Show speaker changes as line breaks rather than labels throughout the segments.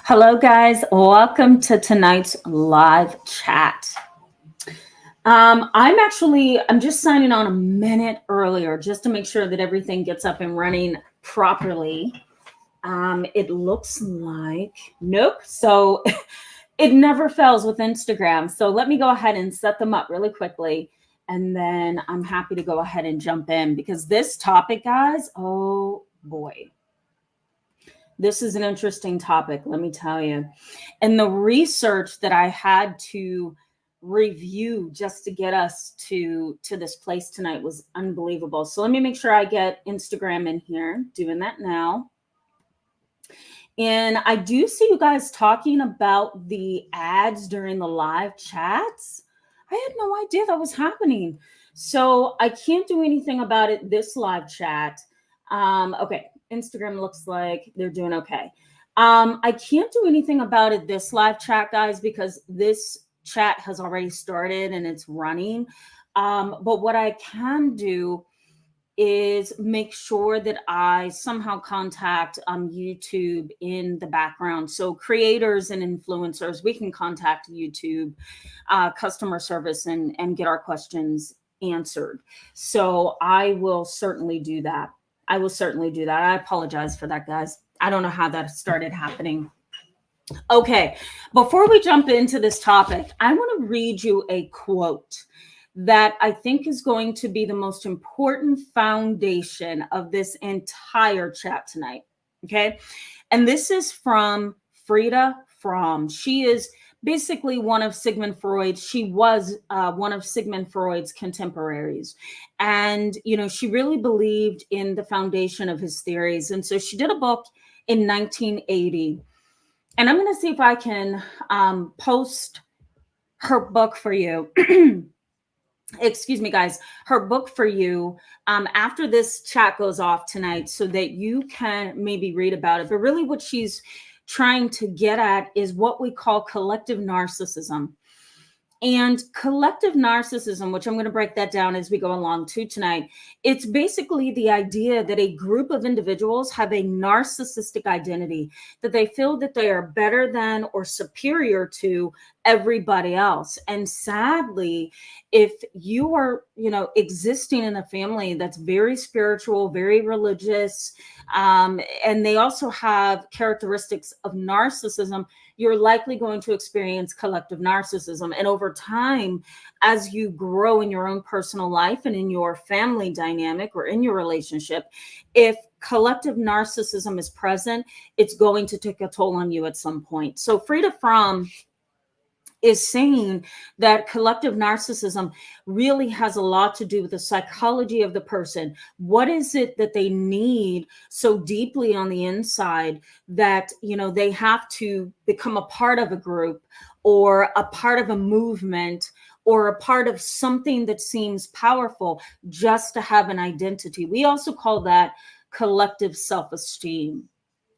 Hello, guys. Welcome to tonight's live chat. I'm just signing on a minute earlier just to make sure that everything gets up and running properly. It looks like nope. So it never fails with Instagram. So let me go ahead and set them up really quickly. And then I'm happy to go ahead and jump in because this topic, guys, oh boy. This is an interesting topic, let me tell you. And the research that I had to review just to get us to this place tonight was unbelievable. So let me make sure I get Instagram in here, doing that now. And I do see you guys talking about the ads during the live chats. I had no idea that was happening. So I can't do anything about it this live chat. Okay, Instagram looks like they're doing okay. I can't do anything about it this live chat, guys, because this chat has already started and it's running. But what I can do is make sure that I somehow contact YouTube in the background. So creators and influencers, we can contact YouTube customer service and get our questions answered. So I will certainly do that. I apologize for that, guys. I don't know how that started happening. Okay, before we jump into this topic, I want to read you a quote that I think is going to be the most important foundation of this entire chat tonight. Okay, and this is from Frida Fromm. She is basically one of Sigmund Freud. She was one of Sigmund Freud's contemporaries. And, she really believed in the foundation of his theories. And so she did a book in 1980. And I'm going to see if I can post her book for you. Excuse me, guys, her book for you after this chat goes off tonight so that you can maybe read about it. But really what she's trying to get at is what we call collective narcissism. And collective narcissism, which I'm going to break that down as we go along too tonight, it's basically the idea that a group of individuals have a narcissistic identity, that they feel that they are better than or superior to everybody else. And sadly, if you are, existing in a family that's very spiritual, very religious, and they also have characteristics of narcissism, you're likely going to experience collective narcissism. And over time, as you grow in your own personal life and in your family dynamic or in your relationship, if collective narcissism is present, it's going to take a toll on you at some point. So Frida Fromm is saying that collective narcissism really has a lot to do with the psychology of the person. What is it that they need so deeply on the inside that, they have to become a part of a group or a part of a movement or a part of something that seems powerful just to have an identity? We also call that collective self-esteem.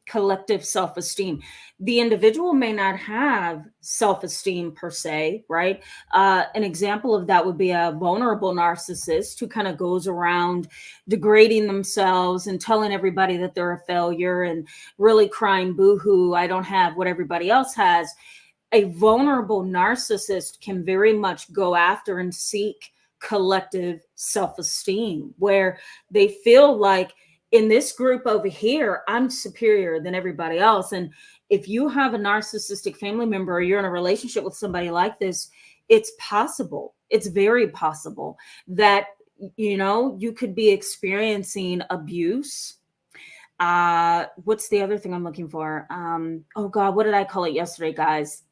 Collective self-esteem. The individual may not have self-esteem per se, right? An example of that would be a vulnerable narcissist who kind of goes around degrading themselves and telling everybody that they're a failure and really crying boo-hoo, I don't have what everybody else has. A vulnerable narcissist can very much go after and seek collective self-esteem, where they feel like, in this group over here, I'm superior than everybody else. And if you have a narcissistic family member or you're in a relationship with somebody like this, it's possible. It's very possible that, you could be experiencing abuse. What's the other thing I'm looking for? Oh God, what did I call it yesterday, guys?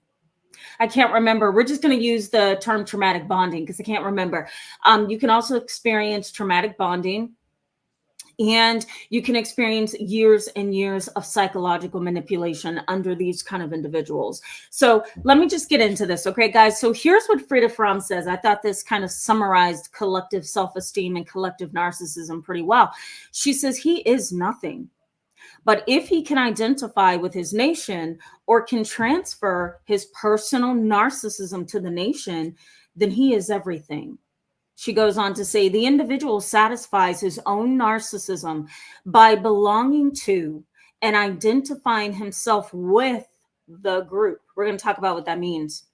I can't remember. We're just going to use the term traumatic bonding because I can't remember. You can also experience traumatic bonding. And you can experience years and years of psychological manipulation under these kind of individuals. So let me just get into this. Okay, guys. So here's what Frida Fromm says. I thought this kind of summarized collective self-esteem and collective narcissism pretty well. She says, he is nothing. But if he can identify with his nation or can transfer his personal narcissism to the nation, then he is everything. She goes on to say, the individual satisfies his own narcissism by belonging to and identifying himself with the group. We're going to talk about what that means.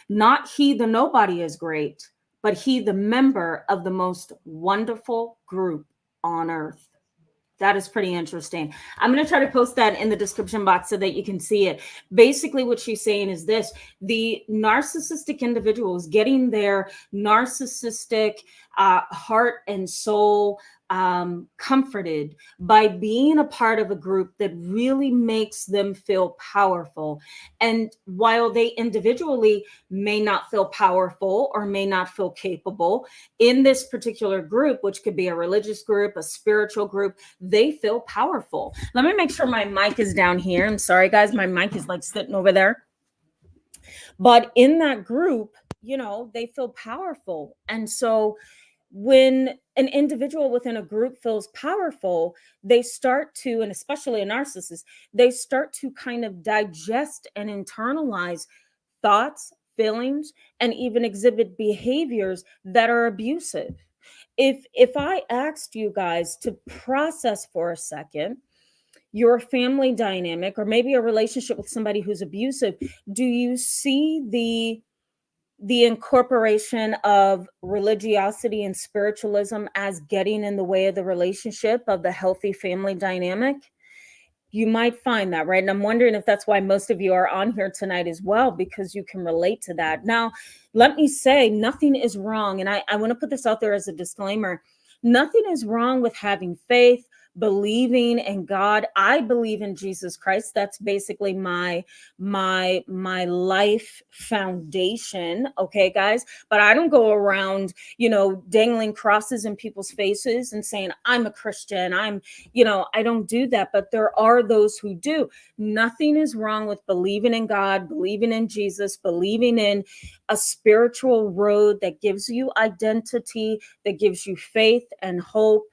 Not he, the nobody is great, but he, the member of the most wonderful group on earth. That is pretty interesting. I'm going to try to post that in the description box so that you can see it. Basically, what she's saying is this: the narcissistic individuals getting their narcissistic heart and soul comforted by being a part of a group that really makes them feel powerful. And while they individually may not feel powerful or may not feel capable, in this particular group, which could be a religious group, a spiritual group, they feel powerful. Let me make sure my mic is down here. I'm sorry, guys, my mic is like sitting over there. But in that group, you know, they feel powerful. And so when an individual within a group feels powerful, they start to, and especially a narcissist, they start to kind of digest and internalize thoughts, feelings, and even exhibit behaviors that are abusive. If I asked you guys to process for a second your family dynamic or maybe a relationship with somebody who's abusive, do you see the incorporation of religiosity and spiritualism as getting in the way of the relationship, of the healthy family dynamic? You might find that, right? And I'm wondering if that's why most of you are on here tonight as well, because you can relate to that. Now, let me say, nothing is wrong. And I want to put this out there as a disclaimer. Nothing is wrong with having faith, believing in God. I believe in Jesus Christ. That's basically my life foundation. Okay, guys. But I don't go around, you know, dangling crosses in people's faces and saying, I'm a Christian. I don't do that. But there are those who do. Nothing is wrong with believing in God, believing in Jesus, believing in a spiritual road that gives you identity, that gives you faith and hope.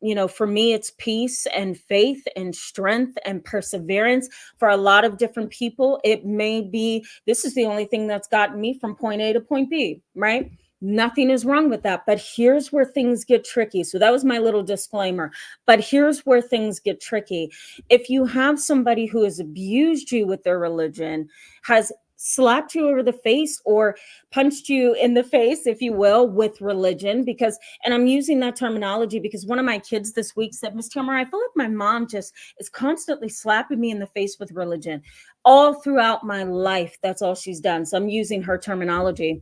You know, for me, it's peace and faith and strength and perseverance. For a lot of different people, it may be, this is the only thing that's gotten me from point A to point B, right? Nothing is wrong with that. But here's where things get tricky. So that was my little disclaimer. But here's where things get tricky. If you have somebody who has abused you with their religion, has slapped you over the face or punched you in the face, if you will, with religion, because, and I'm using that terminology because one of my kids this week said, Miss Tamara, I feel like my mom just is constantly slapping me in the face with religion. All throughout my life, that's all she's done. So I'm using her terminology.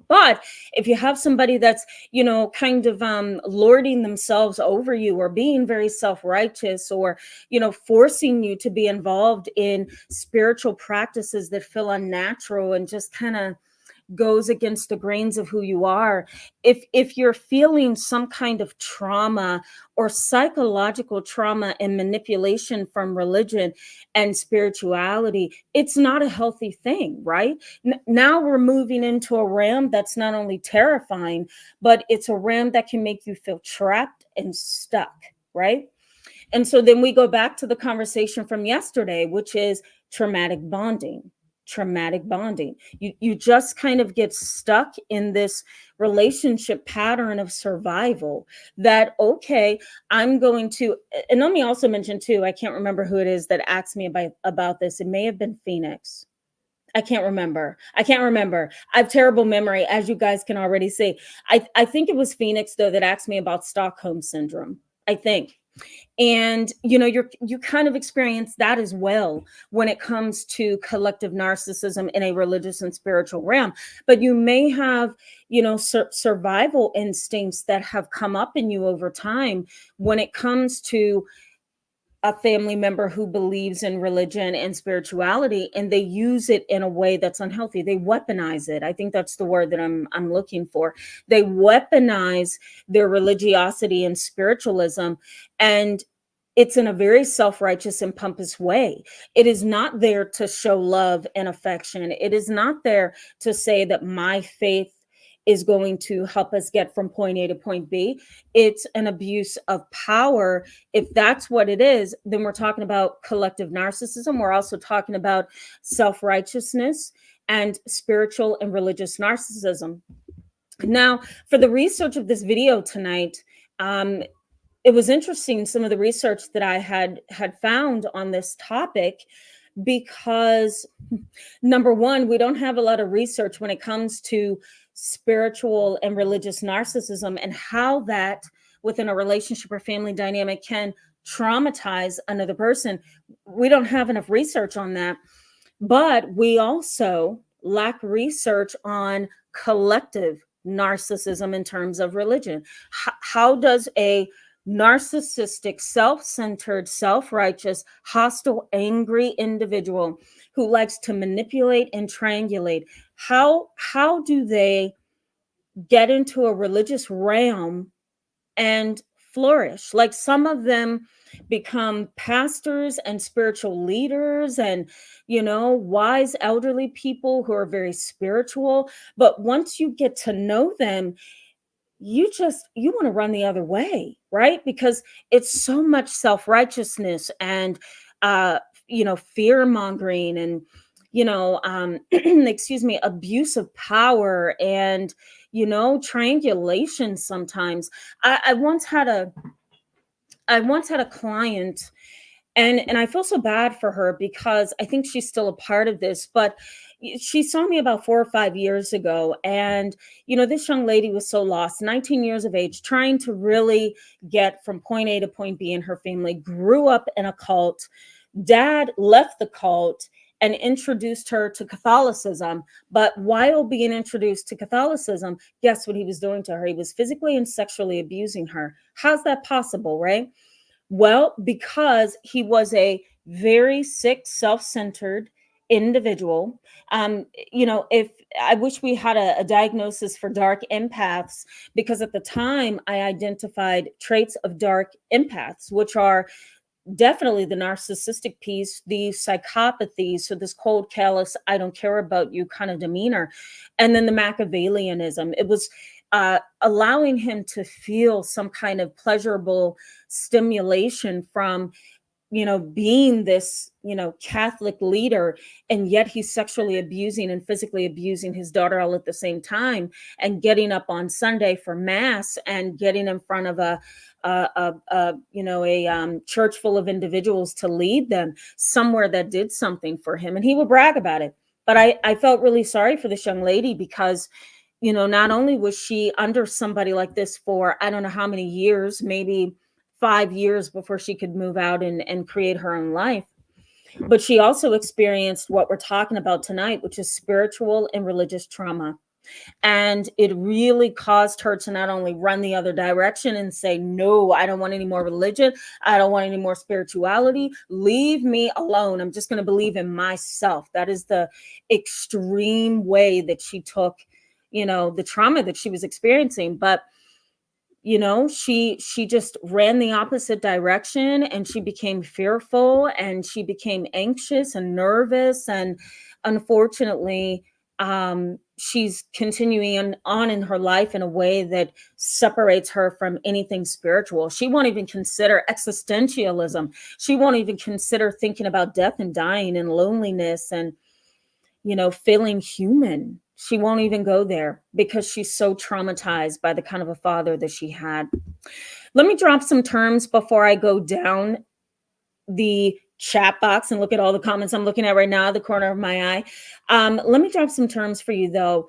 But if you have somebody that's, you know, kind of lording themselves over you or being very self-righteous or, you know, forcing you to be involved in spiritual practices that feel unnatural and just kind of goes against the grains of who you are, if you're feeling some kind of trauma or psychological trauma and manipulation from religion and spirituality, it's not a healthy thing, right? Now we're moving into a realm that's not only terrifying, but it's a realm that can make you feel trapped and stuck, right? And so then we go back to the conversation from yesterday, which is traumatic bonding. Traumatic bonding. You just kind of get stuck in this relationship pattern of survival that, okay, I'm going to, and let me also mention too, I can't remember who it is that asked me about this. It may have been Phoenix. I can't remember. I have terrible memory, as you guys can already see. I think it was Phoenix, though, that asked me about Stockholm syndrome, I think. And, you know, you kind of experience that as well when it comes to collective narcissism in a religious and spiritual realm. But you may have, you know, survival instincts that have come up in you over time when it comes to a family member who believes in religion and spirituality, and they use it in a way that's unhealthy. They weaponize it. I think that's the word that I'm looking for. They weaponize their religiosity and spiritualism, and it's in a very self-righteous and pompous way. It is not there to show love and affection. It is not there to say that my faith is going to help us get from point A to point B. It's an abuse of power. If that's what it is, then we're talking about collective narcissism. We're also talking about self-righteousness and spiritual and religious narcissism. Now, for the research of this video tonight, it was interesting, some of the research that I had found on this topic, because number one, we don't have a lot of research when it comes to spiritual and religious narcissism and how that within a relationship or family dynamic can traumatize another person. We don't have enough research on that, but we also lack research on collective narcissism in terms of religion. How does a narcissistic, self-centered, self-righteous, hostile, angry individual who likes to manipulate and triangulate, how do they get into a religious realm and flourish? Like, some of them become pastors and spiritual leaders and, wise elderly people who are very spiritual. But once you get to know them, you want to run the other way, right? Because it's so much self-righteousness and uh fear mongering and excuse me, abuse of power and triangulation sometimes. I once had a client, and I feel so bad for her because I think she's still a part of this, but she saw me about 4 or 5 years ago. And, this young lady was so lost, 19 years of age, trying to really get from point A to point B in her family, grew up in a cult. Dad left the cult and introduced her to Catholicism. But while being introduced to Catholicism, guess what he was doing to her? He was physically and sexually abusing her. How's that possible, right? Well, because he was a very sick, self-centered individual. If I wish we had a diagnosis for dark empaths, because at the time I identified traits of dark empaths, which are definitely the narcissistic piece, the psychopathy, so this cold, callous, I don't care about you kind of demeanor, and then the Machiavellianism. It was allowing him to feel some kind of pleasurable stimulation from being this Catholic leader, and yet he's sexually abusing and physically abusing his daughter all at the same time, and getting up on Sunday for mass and getting in front of a church full of individuals to lead them somewhere that did something for him, and he would brag about it. But I felt really sorry for this young lady because not only was she under somebody like this for I don't know how many years, maybe 5 years before she could move out and create her own life, but she also experienced what we're talking about tonight, which is spiritual and religious trauma. And it really caused her to not only run the other direction and say, no, I don't want any more religion. I don't want any more spirituality. Leave me alone. I'm just going to believe in myself. That is the extreme way that she took, the trauma that she was experiencing. But she just ran the opposite direction, and she became fearful, and she became anxious and nervous, and unfortunately she's continuing on in her life in a way that separates her from anything spiritual. She won't even consider existentialism. She won't even consider thinking about death and dying and loneliness and feeling human. She won't even go there because she's so traumatized by the kind of a father that she had. Let me drop some terms before I go down the chat box and look at all the comments I'm looking at right now, the corner of my eye. Let me drop some terms for you, though.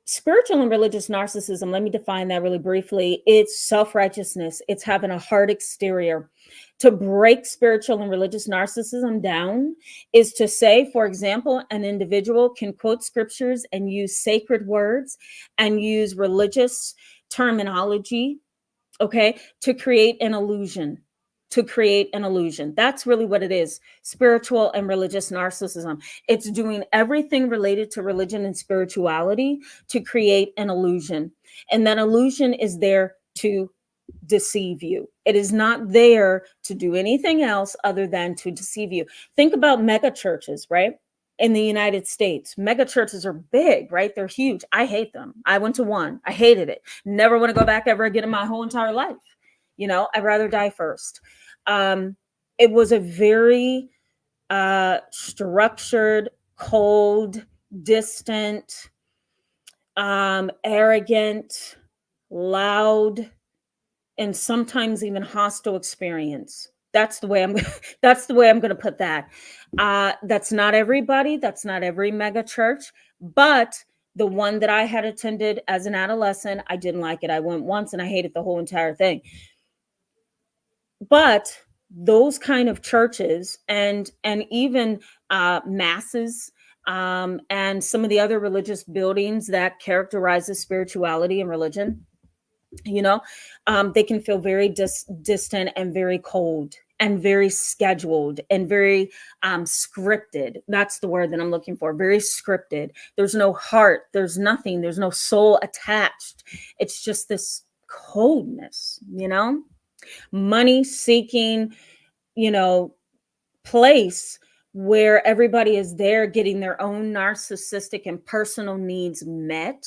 Spiritual and religious narcissism, let me define that really briefly. It's self-righteousness. It's having a hard exterior. To break spiritual and religious narcissism down is to say, for example, an individual can quote scriptures and use sacred words and use religious terminology, okay, to create an illusion. To create an illusion. That's really what it is. Spiritual and religious narcissism. It's doing everything related to religion and spirituality to create an illusion. And that illusion is there to deceive you. It is not there to do anything else other than to deceive you. Think about mega churches, right? In the United States, mega churches are big, right? They're huge. I hate them. I went to one. I hated it. Never want to go back ever again in my whole entire life. I'd rather die first. It was a very structured, cold, distant, arrogant, loud, and sometimes even hostile experience. That's the way I'm that's the way I'm going to put that. That's not everybody, that's not every mega church, but the one that I had attended as an adolescent, I didn't like it. I went once and I hated the whole entire thing. But those kind of churches and even masses, and some of the other religious buildings that characterizes spirituality and religion, you know, they can feel very distant and very cold and very scheduled and very scripted. That's the word that I'm looking for. Very scripted. There's no heart, there's nothing, there's no soul attached. It's just this coldness, money seeking, you know, place where everybody is there getting their own narcissistic and personal needs met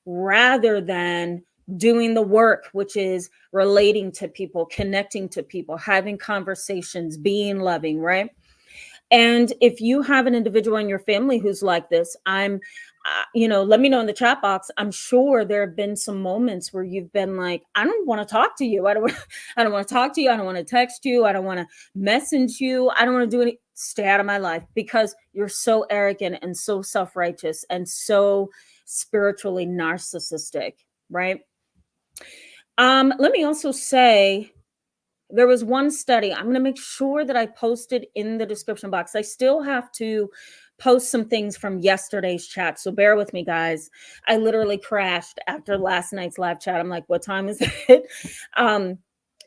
rather than doing the work, which is relating to people, connecting to people, having conversations, being loving, right? And if you have an individual in your family who's like this, let me know in the chat box. I'm sure there have been some moments where you've been like, I don't want to talk to you. I don't want to talk to you. I don't want to text you. I don't want to message you. I don't want to do any. Stay out of my life because you're so arrogant and so self-righteous and so spiritually narcissistic, right? Let me also say, there was one study. I'm going to make sure that I post it in the description box. I still have to post some things from yesterday's chat, so bear with me, guys. I literally crashed after last night's live chat. I'm like, what time is it?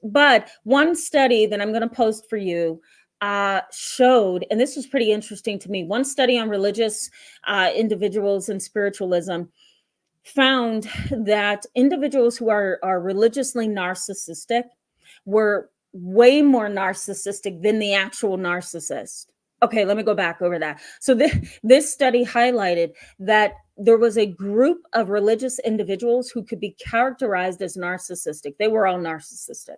But one study that I'm going to post for you showed, and this was pretty interesting to me, one study on religious individuals and spiritualism found that individuals who are religiously narcissistic were way more narcissistic than the actual narcissist. Okay, let me go back over that. So this study highlighted that there was a group of religious individuals who could be characterized as narcissistic. They were all narcissistic.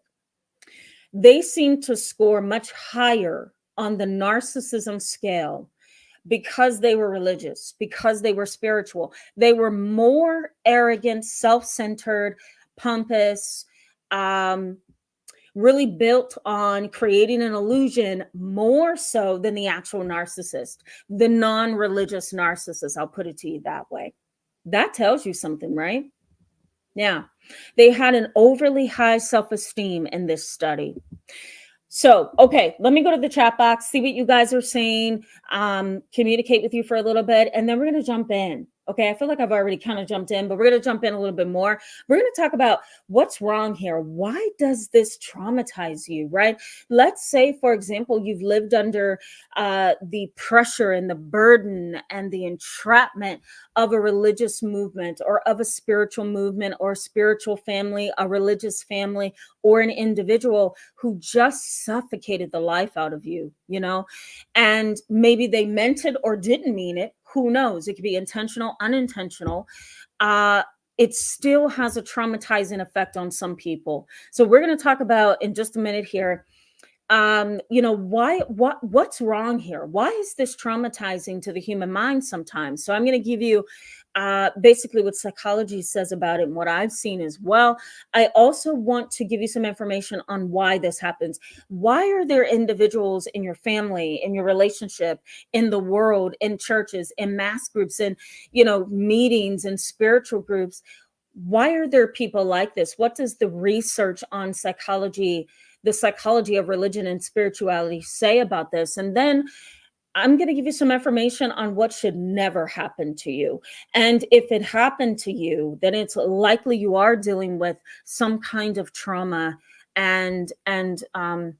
They seemed to score much higher on the narcissism scale because they were religious, because they were spiritual. They were more arrogant, self-centered, pompous, really built on creating an illusion more so than the actual narcissist, the non-religious narcissist. I'll put it to you that way. That tells you something, right? Yeah. They had an overly high self-esteem in this study. So, okay, let me go to the chat box, see what you guys are saying, communicate with you for a little bit, and then we're going to jump in. Okay, I feel like I've already kind of jumped in, but we're going to jump in a little bit more. We're going to talk about what's wrong here. Why does this traumatize you, right? Let's say, for example, you've lived under the pressure and the burden and the entrapment of a religious movement or of a spiritual movement or spiritual family, a religious family, or an individual who just suffocated the life out of you, and maybe they meant it or didn't mean it. Who knows? It could be intentional, unintentional. It still has a traumatizing effect on some people. So we're going to talk about in just a minute here, what's wrong here? Why is this traumatizing to the human mind sometimes? So I'm going to give you basically what psychology says about it and what I've seen as well. I also want to give you some information on why this happens. Why are there individuals in your family, in your relationship, in the world, in churches, in mass groups, in meetings and spiritual groups? Why are there people like this? What does the research on psychology, the psychology of religion and spirituality say about this? And then I'm going to give you some information on what should never happen to you. And if it happened to you, then it's likely you are dealing with some kind of trauma and I'm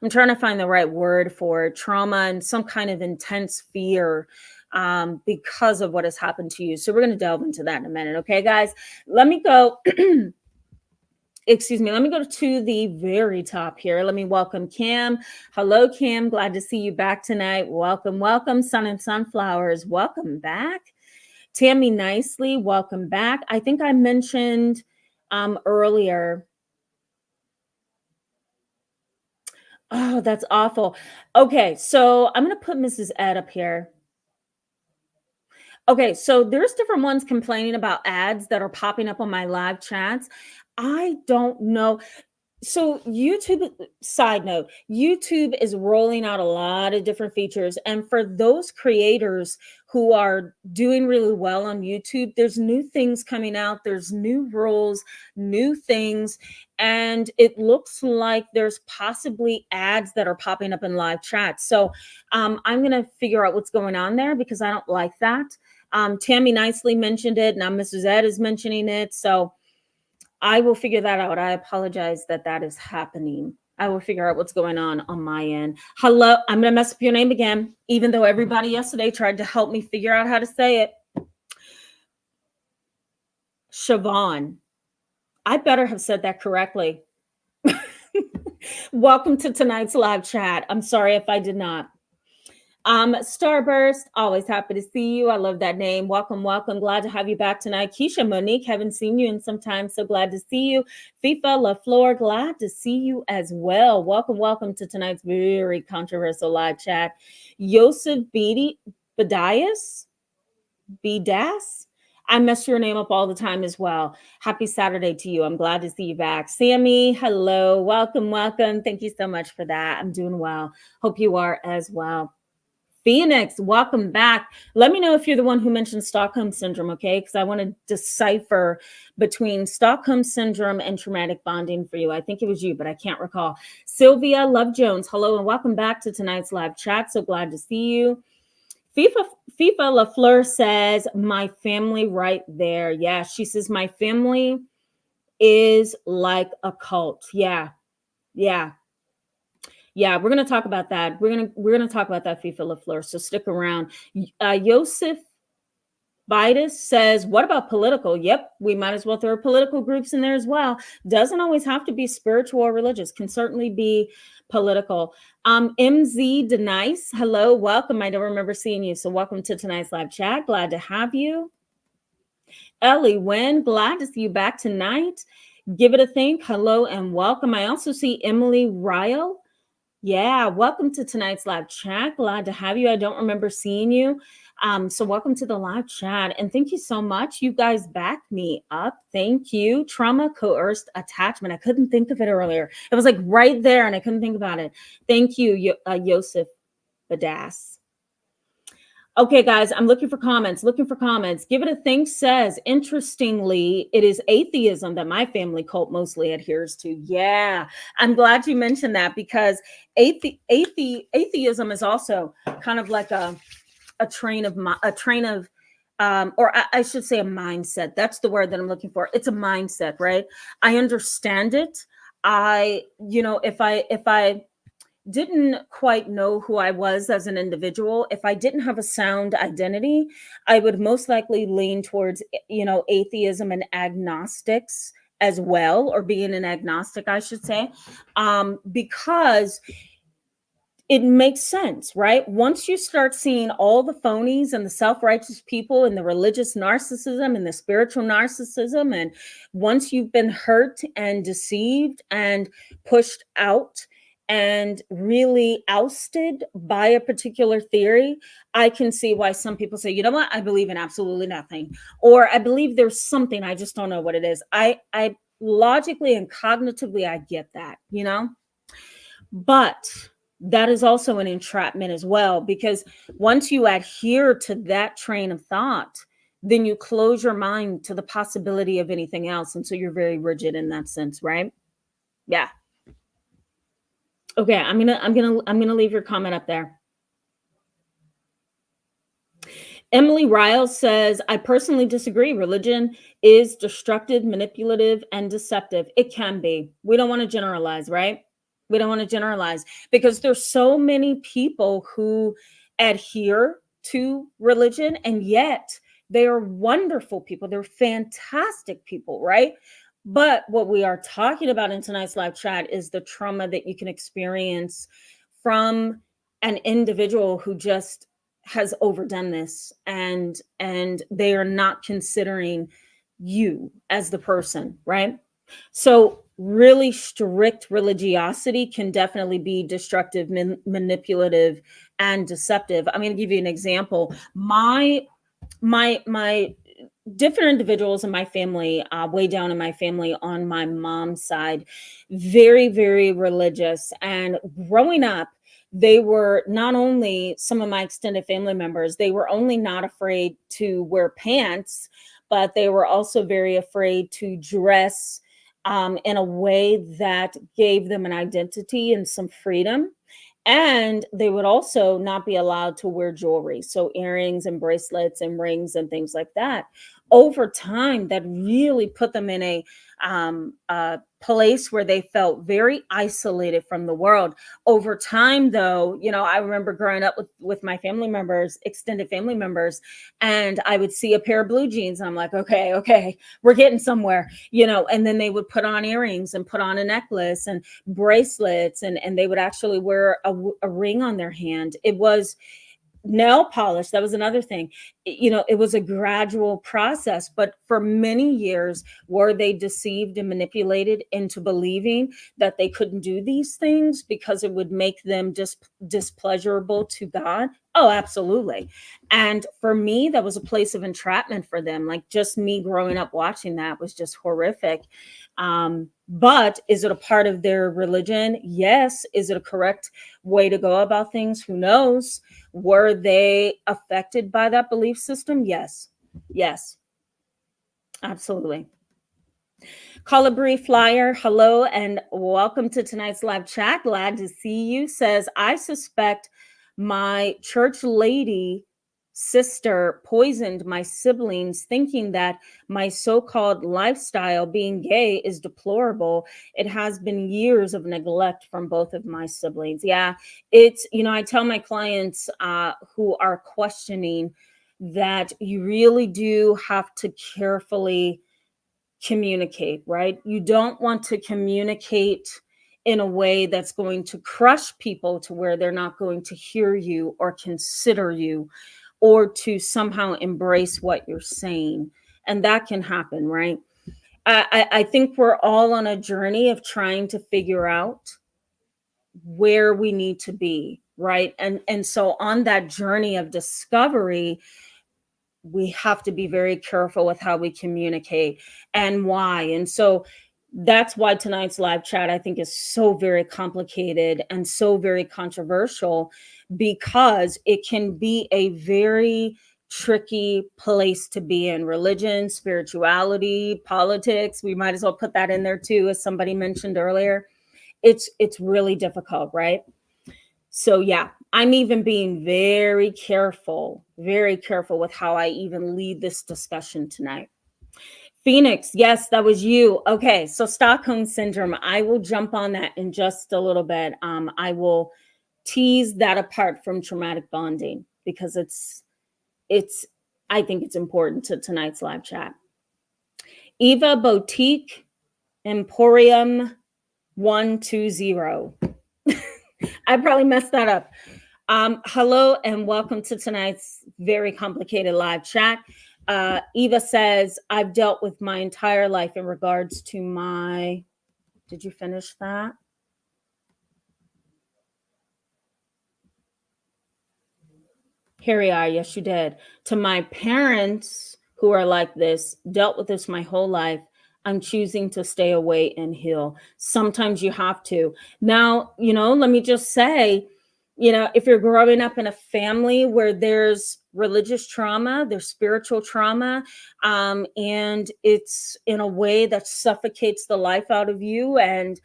trying to find the right word for it, trauma and some kind of intense fear because of what has happened to you. So we're going to delve into that in a minute. Okay, guys, let me go. Excuse me, let me go to the very top here. Let me welcome Cam. Hello, Cam. Glad to see you back tonight. Welcome, welcome. Sun and Sunflowers, welcome back. Tammy Nicely, welcome back. I think I mentioned earlier. Oh, that's awful. Okay, so I'm going to put Mrs. Ed up here. Okay, so there's different ones complaining about ads that are popping up on my live chats. I don't know. So YouTube, side note, YouTube is rolling out a lot of different features. And for those creators who are doing really well on YouTube, there's new things coming out, there's new rules, new things. And it looks like there's possibly ads that are popping up in live chat. So I'm going to figure out what's going on there because I don't like that. Tammy nicely mentioned it. Now Mrs. Ed is mentioning it. So I will figure that out. I apologize that that is happening. I will figure out what's going on my end. Hello, I'm going to mess up your name again, even though everybody yesterday tried to help me figure out how to say it. Siobhan. I better have said that correctly. Welcome to tonight's live chat. I'm sorry if I did not. Starburst, always happy to see you. I love that name. Welcome, welcome. Glad to have you back tonight. Keisha, Monique, haven't seen you in some time, so glad to see you. FIFA LaFleur, glad to see you as well. Welcome, welcome to tonight's very controversial live chat. Yosef Bedias, I mess your name up all the time as well. Happy Saturday to you. I'm glad to see you back. Sammy, hello. Welcome, welcome. Thank you so much for that. I'm doing well. Hope you are as well. Phoenix, welcome back. Let me know if you're the one who mentioned Stockholm Syndrome, okay? Because I want to decipher between Stockholm Syndrome and traumatic bonding for you. I think it was you, but I can't recall. Sylvia Love Jones, hello and welcome back to tonight's live chat. So glad to see you. FIFA LaFleur says, my family right there. Yeah, she says, my family is like a cult. Yeah. Yeah, we're going to talk about that. We're going to talk about that, FIFA LaFleur. So stick around. Yosef Bidas says, what about political? Yep, we might as well throw political groups in there as well. Doesn't always have to be spiritual or religious. Can certainly be political. MZ Denice, hello, welcome. I don't remember seeing you. So welcome to tonight's live chat. Glad to have you. Ellie Wen, glad to see you back tonight. Give it a think. Hello and welcome. I also see Emily Ryle. Yeah, welcome to tonight's live chat. Glad to have you. I don't remember seeing you. So welcome to the live chat. And thank you so much. You guys backed me up. Thank you. Trauma coerced attachment. I couldn't think of it earlier. It was like right there and I couldn't think about it. Thank you, Yosef Badass. Okay, guys, I'm looking for comments. Give it a think says, interestingly, it is atheism that my family cult mostly adheres to. Yeah, I'm glad you mentioned that because atheism is also kind of like a train of or I should say a mindset. That's the word that I'm looking for. It's a mindset, right? I understand it. If I didn't quite know who I was as an individual, if I didn't have a sound identity, I would most likely lean towards, atheism and agnostics as well, or being an agnostic, I should say, because it makes sense, right? Once you start seeing all the phonies and the self-righteous people and the religious narcissism and the spiritual narcissism, and once you've been hurt and deceived and pushed out and really ousted by a particular theory, I can see why some people say, you know what, I believe in absolutely nothing, or I believe there's something, I just don't know what it is. I logically and cognitively, I get that, but that is also an entrapment as well, because once you adhere to that train of thought, then you close your mind to the possibility of anything else. And so you're very rigid in that sense, right? Yeah. Okay, I'm gonna leave your comment up there. Emily Ryle says, I personally disagree. Religion is destructive, manipulative, and deceptive. It can be. We don't want to generalize, right? We don't want to generalize because there's so many people who adhere to religion, and yet they are wonderful people. They're fantastic people, right? But what we are talking about in tonight's live chat is the trauma that you can experience from an individual who just has overdone this, and they are not considering you as the person, right? So really strict religiosity can definitely be destructive, manipulative, and deceptive. I'm going to give you an example. My different individuals in my family, way down in my family on my mom's side, very, very religious. And growing up, they were not only some of my extended family members, they were only not afraid to wear pants, but they were also very afraid to dress in a way that gave them an identity and some freedom. And they would also not be allowed to wear jewelry. So, earrings and bracelets and rings and things like that. Over time, that really put them in a place where they felt very isolated from the world. Over time, though, I remember growing up with my family members, extended family members, and I would see a pair of blue jeans. And I'm like, okay, we're getting somewhere, and then they would put on earrings and put on a necklace and bracelets, and they would actually wear a ring on their hand. It was nail polish. That was another thing. It was a gradual process, but for many years, were they deceived and manipulated into believing that they couldn't do these things because it would make them displeasurable to God? Oh, absolutely. And for me, that was a place of entrapment for them. Like, just me growing up watching that was just horrific. But is it a part of their religion? Yes. Is it a correct way to go about things? Who knows? Were they affected by that belief system? Yes. Yes. Absolutely. Colibri Flyer, hello and welcome to tonight's live chat. Glad to see you. Says, I suspect my church lady sister poisoned my siblings, thinking that my so-called lifestyle, being gay, is deplorable. It has been years of neglect from both of my siblings. Yeah, it's, I tell my clients who are questioning that you really do have to carefully communicate, right? You don't want to communicate in a way that's going to crush people to where they're not going to hear you or consider you or to somehow embrace what you're saying. And that can happen, right? I think we're all on a journey of trying to figure out where we need to be, right? And so on that journey of discovery, we have to be very careful with how we communicate and why. And so that's why tonight's live chat, I think, is so very complicated and so very controversial, because it can be a very tricky place to be in. Religion, spirituality, politics, we might as well put that in there too, as somebody mentioned earlier. It's really difficult, right? So yeah, I'm even being very careful with how I even lead this discussion tonight. Phoenix, yes, that was you. Okay, so Stockholm syndrome, I will jump on that in just a little bit. I will tease that apart from traumatic bonding because it's I think it's important to tonight's live chat. Eva Boutique Emporium 120. I probably messed that up. Hello and welcome to tonight's very complicated live chat. Eva says, I've dealt with my entire life in regards to my, did you finish that? Here we are. Yes, you did. To my parents who are like this, dealt with this my whole life. I'm choosing to stay away and heal. Sometimes you have to. Now, let me just say, if you're growing up in a family where there's religious trauma, there's spiritual trauma, and it's in a way that suffocates the life out of you and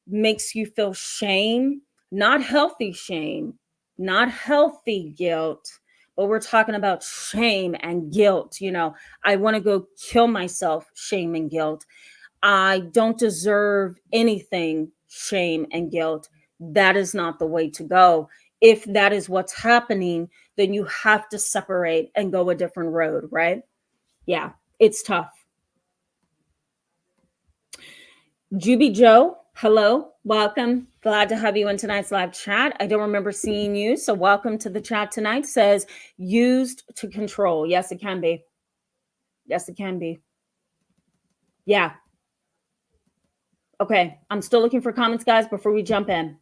makes you feel shame, not healthy shame, not healthy guilt, but we're talking about shame and guilt. I want to go kill myself, shame and guilt. I don't deserve anything, shame and guilt. That is not the way to go. If that is what's happening, then you have to separate and go a different road, right? Yeah, it's tough. Juby Joe, hello, welcome. Glad to have you in tonight's live chat. I don't remember seeing you, so welcome to the chat tonight. Says, used to control. Yes, it can be. Yes, it can be. Yeah. Okay, I'm still looking for comments, guys, before we jump in.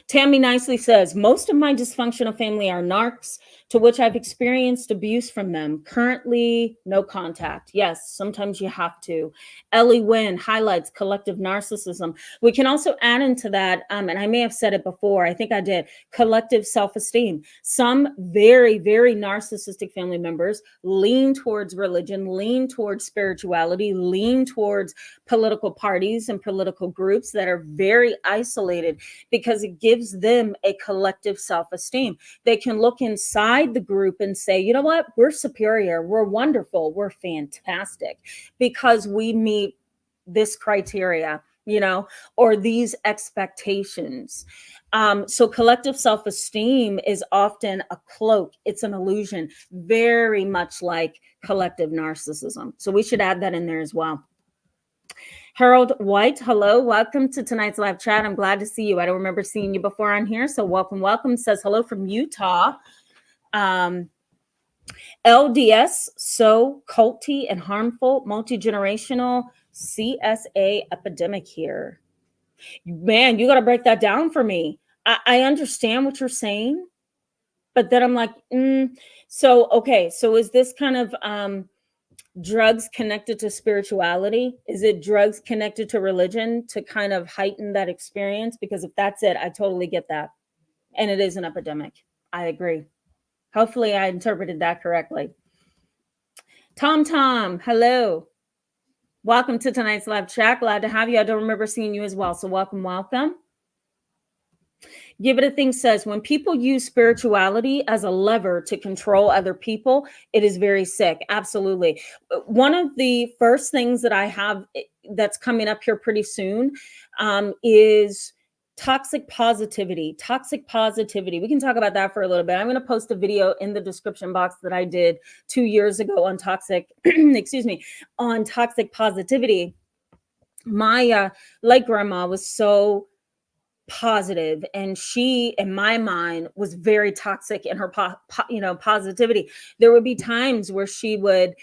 Tammy nicely says, most of my dysfunctional family are narcs. to which I've experienced abuse from them. Currently, no contact. Yes, sometimes you have to. Ellie Wynn highlights collective narcissism. We can also add into that, and I may have said it before, I think I did, collective self-esteem. Some very, very narcissistic family members lean towards religion, lean towards spirituality, lean towards political parties and political groups that are very isolated because it gives them a collective self-esteem. They can look inside the group and say, you know what, we're superior, we're wonderful, we're fantastic because we meet this criteria, or these expectations. So collective self-esteem is often a cloak. It's an illusion, very much like collective narcissism. So we should add that in there as well. Harold White, hello, welcome to tonight's live chat. I'm glad to see you. I don't remember seeing you before on here, so welcome. Says hello from Utah. LDS, so culty and harmful, multi-generational CSA epidemic here. Man, you got to break that down for me. I understand what you're saying, but then I'm like, so is this kind of drugs connected to spirituality? Is it drugs connected to religion to kind of heighten that experience? Because if that's it, I totally get that. And it is an epidemic. I agree. Hopefully I interpreted that correctly. Tom, hello. Welcome to tonight's live chat. Glad to have you. I don't remember seeing you as well. So welcome. Give It a Think says, when people use spirituality as a lever to control other people, it is very sick. Absolutely. One of the first things that I have that's coming up here pretty soon is toxic positivity. We can talk about that for a little bit. I'm going to post a video in the description box that I did 2 years ago on toxic, on toxic positivity. My late grandma was so positive, and she, in my mind, was very toxic in her positivity. There would be times where she would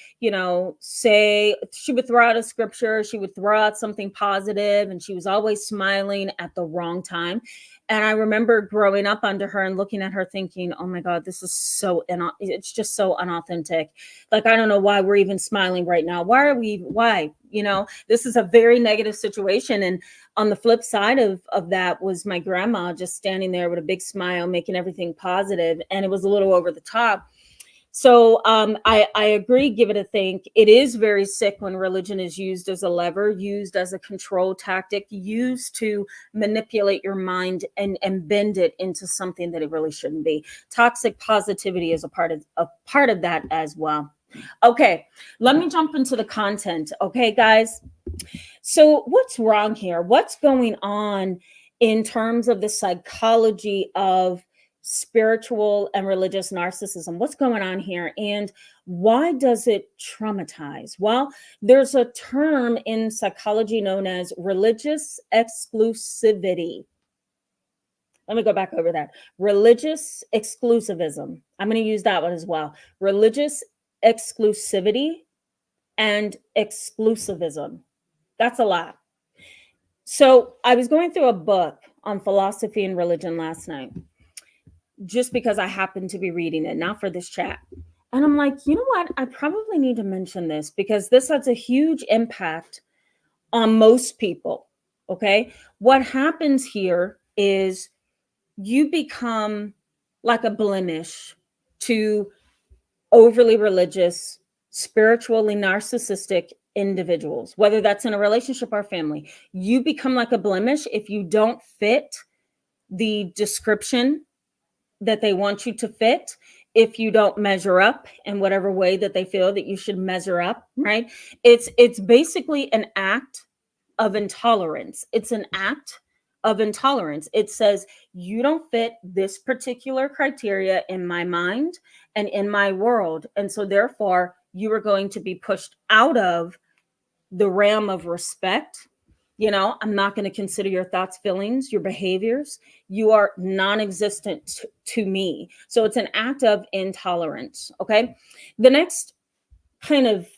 say, she would throw out a scripture, she would throw out something positive, and she was always smiling at the wrong time. And I remember growing up under her and looking at her thinking, oh my God, this is it's just so unauthentic. Like, I don't know why we're even smiling right now. Why? This is a very negative situation. And on the flip side of that was my grandma just standing there with a big smile, making everything positive. And it was a little over the top. So I agree, Give It a Think. It is very sick when religion is used as a lever, used as a control tactic, used to manipulate your mind and bend it into something that it really shouldn't be. Toxic positivity is a part of that as well. Okay, let me jump into the content. Okay, guys. So what's wrong here? What's going on in terms of the psychology of spiritual and religious narcissism? What's going on here? And why does it traumatize? Well, there's a term in psychology known as religious exclusivity. Let me go back over that. Religious exclusivism. I'm going to use that one as well. Religious exclusivity and exclusivism. That's a lot. So I was going through a book on philosophy and religion last night, just because I happened to be reading it, not for this chat. And I'm like, you know what? I probably need to mention this because this has a huge impact on most people. Okay. What happens here is you become like a blemish to overly religious, spiritually narcissistic individuals, whether that's in a relationship or family. You become like a blemish if you don't fit the description that they want you to fit, if you don't measure up in whatever way that they feel that you should measure up, right? It's basically an act of intolerance. It's an act of intolerance. It says, you don't fit this particular criteria in my mind and in my world. And so therefore, you are going to be pushed out of the realm of respect. I'm not going to consider your thoughts, feelings, your behaviors. You are non-existent to me. So it's an act of intolerance. Okay. The next kind of,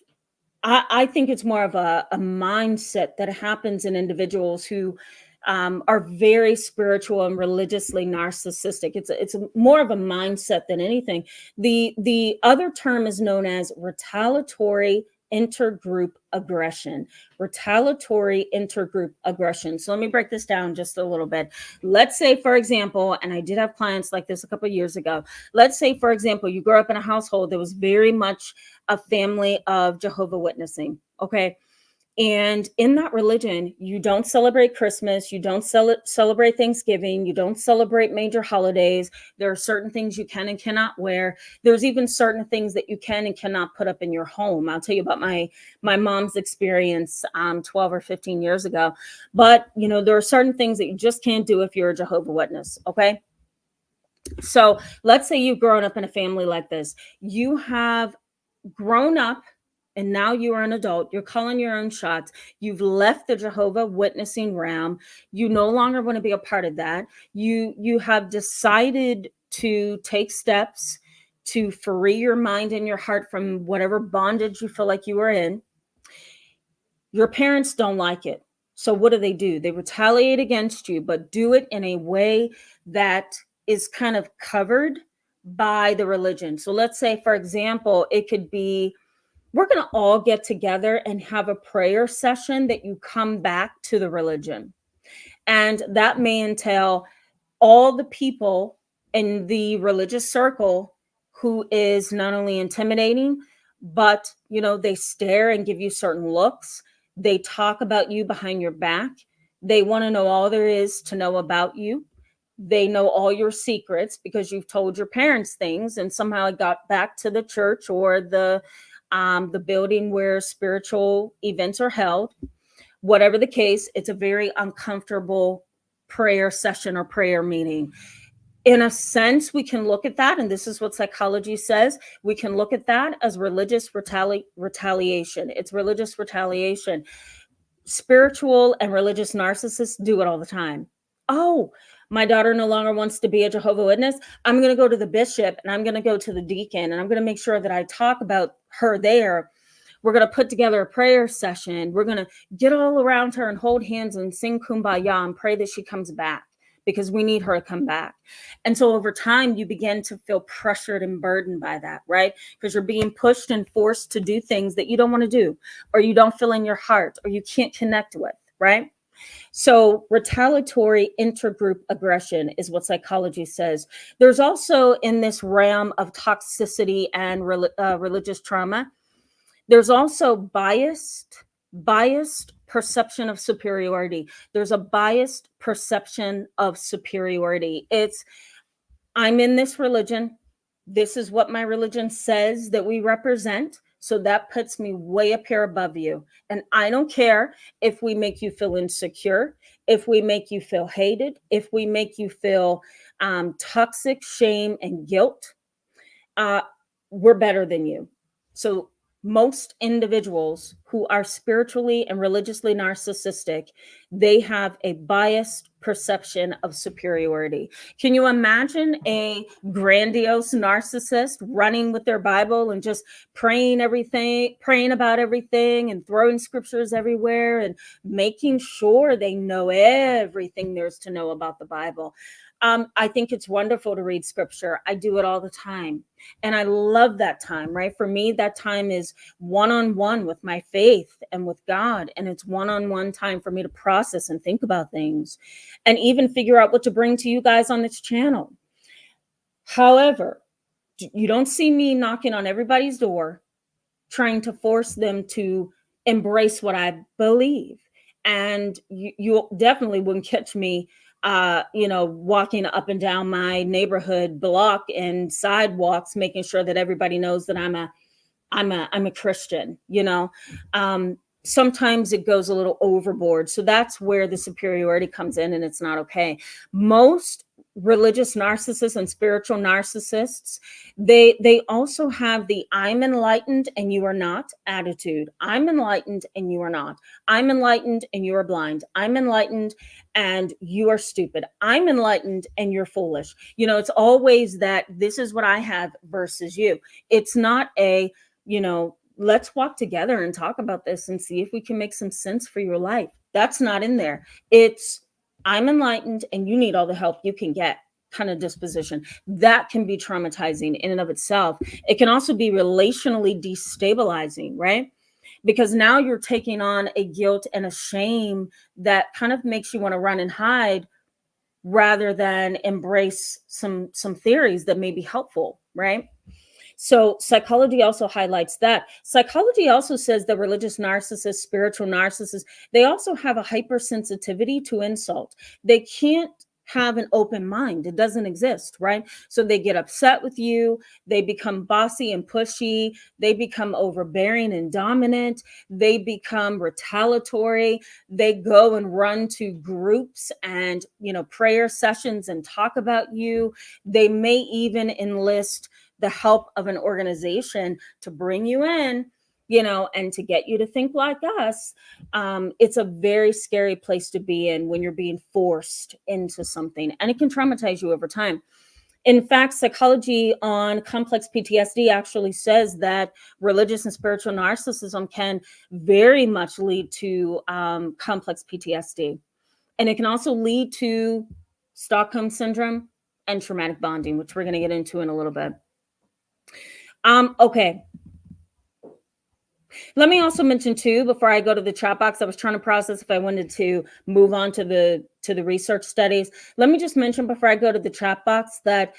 I think it's more of a mindset that happens in individuals who are very spiritual and religiously narcissistic. It's more of a mindset than anything. The other term is known as retaliatory intergroup aggression. Retaliatory intergroup aggression. So let me break this down just a little bit. Let's say, for example, and I did have clients like this a couple of years ago. Let's say, for example, you grew up in a household that was very much a family of Jehovah Witnessing. Okay. And in that religion, you don't celebrate Christmas, you don't celebrate Thanksgiving, you don't celebrate major holidays. There are certain things you can and cannot wear. There's even certain things that you can and cannot put up in your home. I'll tell you about my mom's experience 12 or 15 years ago. But there are certain things that you just can't do if you're a Jehovah Witness. Okay. So let's say you've grown up in a family like this. You have grown up and now you are an adult. You're calling your own shots. You've left the Jehovah Witnessing realm. You no longer want to be a part of that. You have decided to take steps to free your mind and your heart from whatever bondage you feel like you are in. Your parents don't like it. So what do? They retaliate against you, but do it in a way that is kind of covered by the religion. So let's say, for example, it could be, we're going to all get together and have a prayer session that you come back to the religion. And that may entail all the people in the religious circle who is not only intimidating, but, they stare and give you certain looks. They talk about you behind your back. They want to know all there is to know about you. They know all your secrets because you've told your parents things and somehow it got back to the church or the building where spiritual events are held. Whatever the case, it's a very uncomfortable prayer session or prayer meeting. In a sense, we can look at that, and this is what psychology says, we can look at that as religious retaliation. It's religious retaliation. Spiritual and religious narcissists do it all the time. Oh, my daughter no longer wants to be a Jehovah Witness. I'm going to go to the bishop and I'm going to go to the deacon and I'm going to make sure that I talk about her there. We're going to put together a prayer session. We're going to get all around her and hold hands and sing Kumbaya and pray that she comes back because we need her to come back. And so over time, you begin to feel pressured and burdened by that, right? Because you're being pushed and forced to do things that you don't want to do, or you don't feel in your heart, or you can't connect with, right? So retaliatory intergroup aggression is what psychology says. There's also in this realm of toxicity and religious trauma, there's also biased perception of superiority. There's a biased perception of superiority. It's, I'm in this religion. This is what my religion says that we represent. So that puts me way up here above you. And I don't care if we make you feel insecure, if we make you feel hated, if we make you feel toxic, shame, and guilt. We're better than you. So most individuals who are spiritually and religiously narcissistic, they have a biased perception of superiority. Can you imagine a grandiose narcissist running with their Bible and just praying about everything and throwing scriptures everywhere and making sure they know everything there's to know about the Bible? I think it's wonderful to read scripture. I do it all the time. And I love that time, right? For me, that time is one-on-one with my faith and with God. And it's one-on-one time for me to process and think about things and even figure out what to bring to you guys on this channel. However, you don't see me knocking on everybody's door, trying to force them to embrace what I believe. And you definitely wouldn't catch me walking up and down my neighborhood block and sidewalks, making sure that everybody knows that I'm a Christian, sometimes it goes a little overboard. So that's where the superiority comes in, and it's not okay. Most religious narcissists and spiritual narcissists, they also have the I'm enlightened and you are not attitude. I'm enlightened and you are not. I'm enlightened and you are blind. I'm enlightened and you are stupid. I'm enlightened and you're foolish. It's always that this is what I have versus you. It's not a, let's walk together and talk about this and see if we can make some sense for your life. That's not in there. It's I'm enlightened and you need all the help you can get kind of disposition. That can be traumatizing in and of itself. It can also be relationally destabilizing, right? Because now you're taking on a guilt and a shame that kind of makes you want to run and hide rather than embrace some theories that may be helpful, right? So psychology also highlights that. Psychology also says that religious narcissists, spiritual narcissists, they also have a hypersensitivity to insult. They can't have an open mind. It doesn't exist, right? So they get upset with you, they become bossy and pushy, they become overbearing and dominant, they become retaliatory, they go and run to groups and, prayer sessions and talk about you. They may even enlist the help of an organization to bring you in, and to get you to think like us. It's a very scary place to be in when you're being forced into something, and it can traumatize you over time. In fact, psychology on complex PTSD actually says that religious and spiritual narcissism can very much lead to complex PTSD. And it can also lead to Stockholm syndrome and traumatic bonding, which we're going to get into in a little bit. Okay. Let me also mention too, before I go to the chat box, I was trying to process if I wanted to move on to the research studies. Let me just mention before I go to the chat box that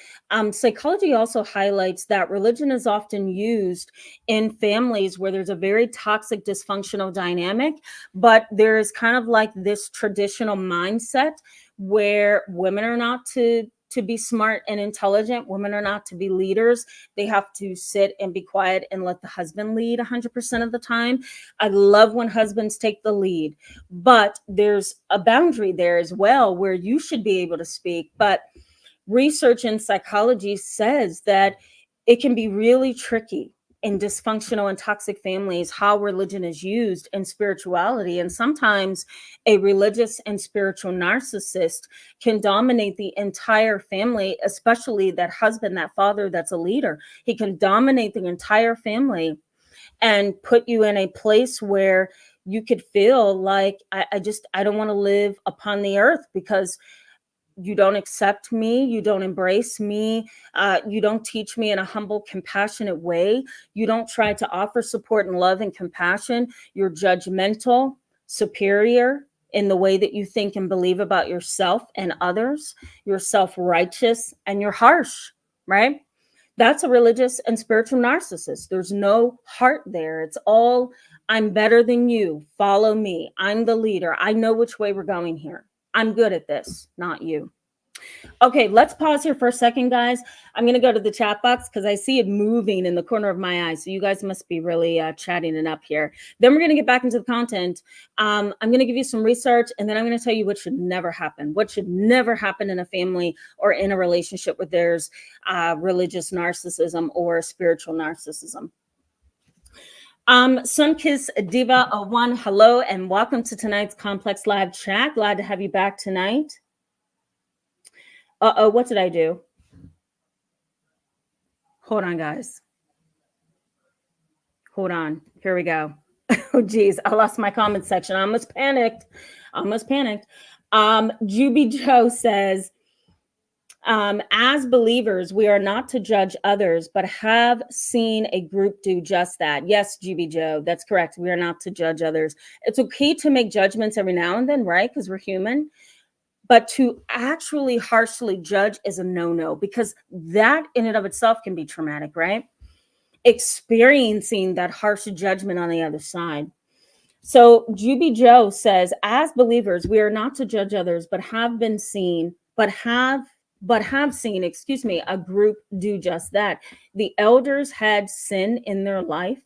psychology also highlights that religion is often used in families where there's a very toxic, dysfunctional dynamic, but there is kind of like this traditional mindset where women are not to be smart and intelligent. Women are not to be leaders. They have to sit and be quiet and let the husband lead 100% of the time. I love when husbands take the lead, but there's a boundary there as well where you should be able to speak. But research in psychology says that it can be really tricky in dysfunctional and toxic families how religion is used in spirituality. And sometimes a religious and spiritual narcissist can dominate the entire family, especially that husband, that father that's a leader. He can dominate the entire family and put you in a place where you could feel like I don't want to live upon the earth because you don't accept me, you don't embrace me, you don't teach me in a humble, compassionate way, you don't try to offer support and love and compassion, you're judgmental, superior in the way that you think and believe about yourself and others, you're self-righteous, and you're harsh, right? That's a religious and spiritual narcissist. There's no heart there. It's all, I'm better than you, follow me, I'm the leader, I know which way we're going here, I'm good at this, not you. Okay, let's pause here for a second, guys. I'm going to go to the chat box because I see it moving in the corner of my eye. So you guys must be really chatting it up here. Then we're going to get back into the content. I'm going to give you some research, and then I'm going to tell you what should never happen. What should never happen in a family or in a relationship where there's religious narcissism or spiritual narcissism. Sunkiss Diva 01, hello, and welcome to tonight's Complex Live chat. Glad to have you back tonight. Uh-oh, what did I do? Hold on, guys. Hold on. Here we go. Oh, geez. I lost my comment section. I almost panicked. Juby Joe says, as believers, we are not to judge others, but have seen a group do just that. Yes, Juby Joe, that's correct. We are not to judge others. It's okay to make judgments every now and then, right? Because we're human. But to actually harshly judge is a no-no, because that in and of itself can be traumatic, right? Experiencing that harsh judgment on the other side. So Juby Joe says, as believers, we are not to judge others, but have seen a group do just that. The elders had sin in their life.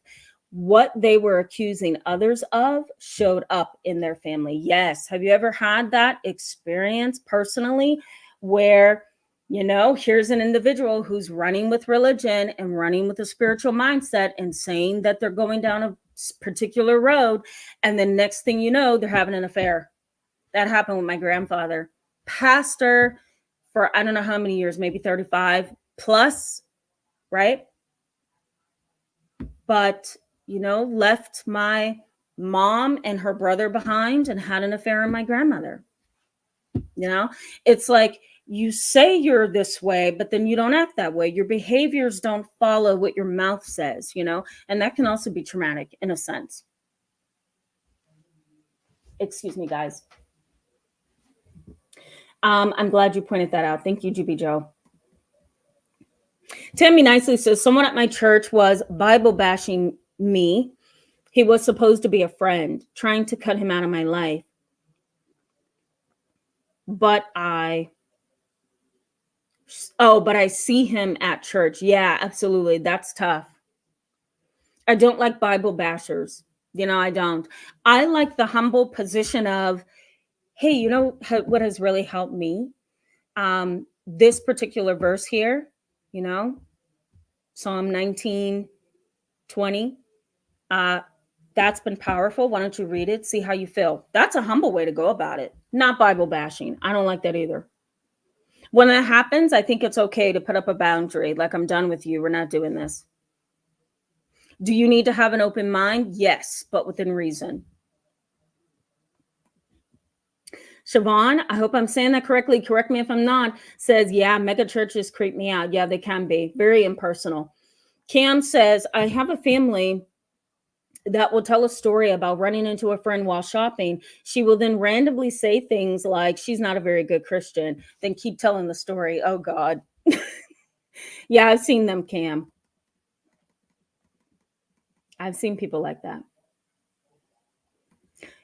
What they were accusing others of showed up in their family. Yes. Have you ever had that experience personally where, here's an individual who's running with religion and running with a spiritual mindset and saying that they're going down a particular road, and the next thing you know, they're having an affair? That happened with my grandfather, pastor for I don't know how many years, maybe 35 plus, right? But left my mom and her brother behind and had an affair on my grandmother. You know, it's like you say you're this way, but then you don't act that way. Your behaviors don't follow what your mouth says, and that can also be traumatic in a sense. Excuse me, guys. I'm glad you pointed that out. Thank you, GB Joe. Tammy nicely says, someone at my church was Bible bashing me. He was supposed to be a friend, trying to cut him out of my life. But I see him at church. Yeah, absolutely. That's tough. I don't like Bible bashers. I don't. I like the humble position of, hey, what has really helped me? This particular verse here, Psalm 19:20. That's been powerful. Why don't you read it? See how you feel. That's a humble way to go about it. Not Bible bashing. I don't like that either. When that happens, I think it's okay to put up a boundary. Like, I'm done with you. We're not doing this. Do you need to have an open mind? Yes, but within reason. Siobhan, I hope I'm saying that correctly. Correct me if I'm not. Says, yeah, mega churches creep me out. Yeah, they can be very impersonal. Cam says, I have a family that will tell a story about running into a friend while shopping. She will then randomly say things like, she's not a very good Christian, then keep telling the story. Oh, God. Yeah, I've seen them, Cam. I've seen people like that.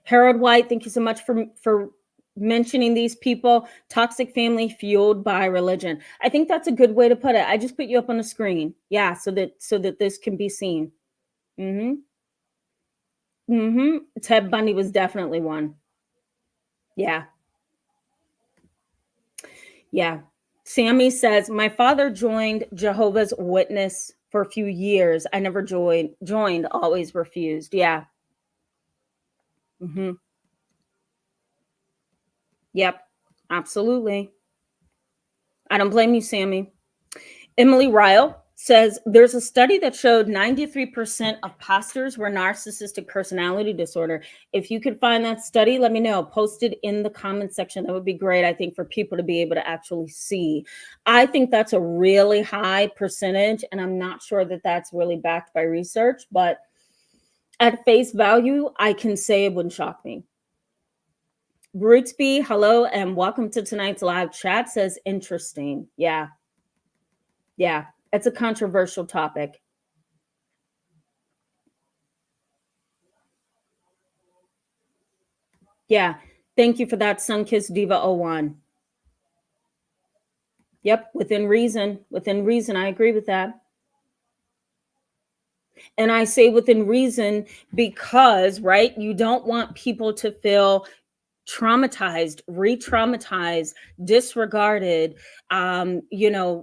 Harold White, thank you so much for mentioning these people. Toxic family fueled by religion. I think that's a good way to put it. I just put you up on the screen. Yeah, so that this can be seen. Ted Bundy was definitely one. Yeah. Sammy says, my father joined Jehovah's Witness for a few years. I never joined, always refused. Yeah. Yep, absolutely. I don't blame you, Sammy. Emily Ryle says, there's a study that showed 93% of pastors were narcissistic personality disorder. If you could find that study, let me know. Post it in the comment section. That would be great, I think, for people to be able to actually see. I think that's a really high percentage, and I'm not sure that that's really backed by research, but at face value, I can say it wouldn't shock me. Rootsby, hello, and welcome to tonight's live chat. Says, interesting. Yeah. It's a controversial topic. Yeah. Thank you for that, Sunkissed Diva 01. Yep. Within reason. I agree with that. And I say within reason because, right, you don't want people to feel traumatized, re-traumatized, disregarded,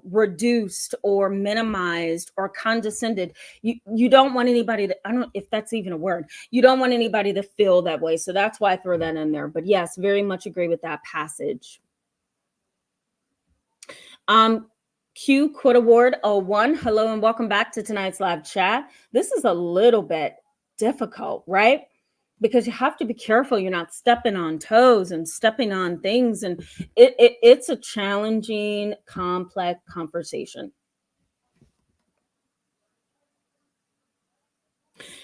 reduced or minimized or condescended. You don't want anybody to, I don't know if that's even a word. You don't want anybody to feel that way. So that's why I throw that in there. But yes, very much agree with that passage. Q Quit Award 01. Hello and welcome back to tonight's live chat. This is a little bit difficult, right? Because you have to be careful you're not stepping on toes and stepping on things. And it's a challenging, complex conversation.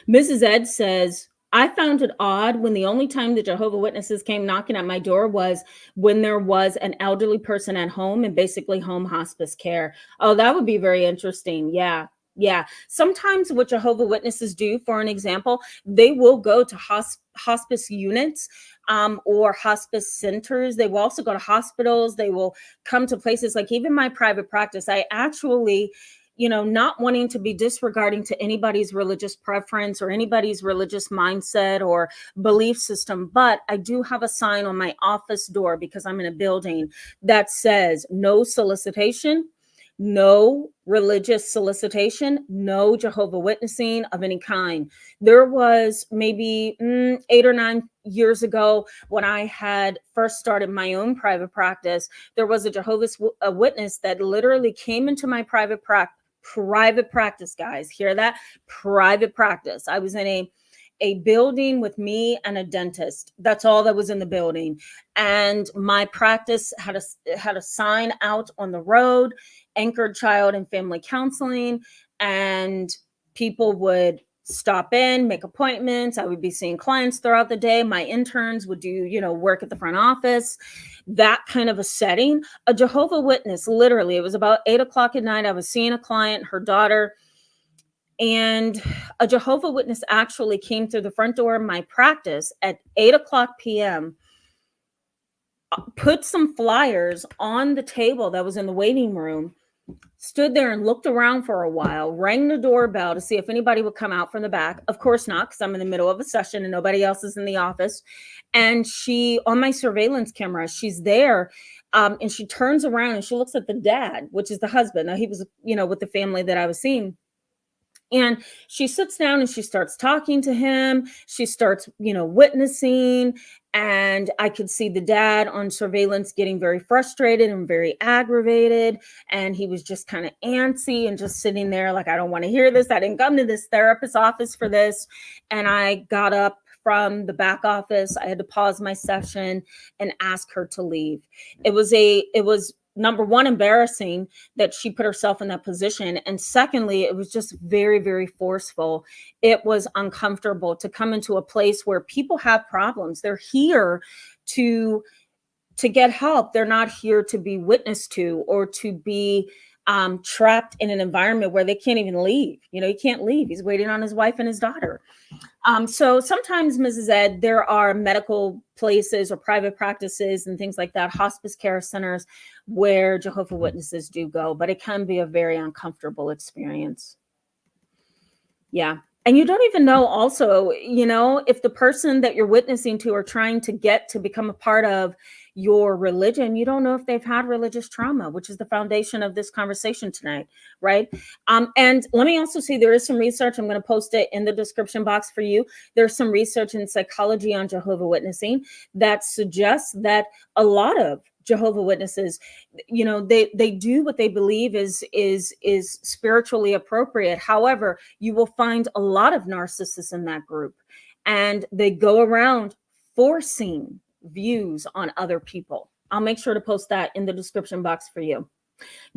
Mrs. Ed says, I found it odd when the only time the Jehovah's Witnesses came knocking at my door was when there was an elderly person at home and basically home hospice care. Oh, that would be very interesting. Yeah. Sometimes what Jehovah's Witnesses do, for an example, they will go to hospice units or hospice centers. They will also go to hospitals. They will come to places like even my private practice. I actually, not wanting to be disregarding to anybody's religious preference or anybody's religious mindset or belief system. But I do have a sign on my office door because I'm in a building that says no solicitation, no religious solicitation, no Jehovah's Witnessing of any kind. There was maybe 8 or 9 years ago when I had first started my own private practice, there was a Jehovah's Witness that literally came into my private practice, guys. Hear that? Private practice. I was in a building with me and a dentist. That's all that was in the building. And my practice had a sign out on the road, anchored child and family counseling, and people would stop in, make appointments. I would be seeing clients throughout the day. My interns would do, work at the front office, that kind of a setting. A Jehovah Witness, literally, it was about 8 o'clock at night. I was seeing a client, her daughter, and a Jehovah Witness actually came through the front door of my practice at 8 o'clock p.m., put some flyers on the table that was in the waiting room, stood there and looked around for a while, rang the doorbell to see if anybody would come out from the back. Of course not, because I'm in the middle of a session and nobody else is in the office. And she, on my surveillance camera, she's there, and she turns around and she looks at the dad, which is the husband. Now, he was, with the family that I was seeing. And she sits down and she starts talking to him. She starts, witnessing. And I could see the dad on surveillance getting very frustrated and very aggravated. And he was just kind of antsy and just sitting there like, I don't want to hear this. I didn't come to this therapist's office for this. And I got up from the back office. I had to pause my session and ask her to leave. It was number one, embarrassing that she put herself in that position. And secondly, it was just very, very forceful. It was uncomfortable to come into a place where people have problems. They're here to get help. They're not here to be witnessed to or to be trapped in an environment where they can't even leave. He can't leave. He's waiting on his wife and his daughter. So sometimes, Mrs. Ed, there are medical places or private practices and things like that, hospice care centers, where Jehovah's Witnesses do go, but it can be a very uncomfortable experience. Yeah. And you don't even know also, if the person that you're witnessing to or trying to get to become a part of your religion, you don't know if they've had religious trauma, which is the foundation of this conversation tonight, right? And let me also say, there is some research. I'm going to post it in the description box for you. There's some research in psychology on Jehovah's Witnessing that suggests that a lot of Jehovah's Witnesses, they do what they believe is spiritually appropriate. However, you will find a lot of narcissists in that group, and they go around forcing views on other people. I'll make sure to post that in the description box for you.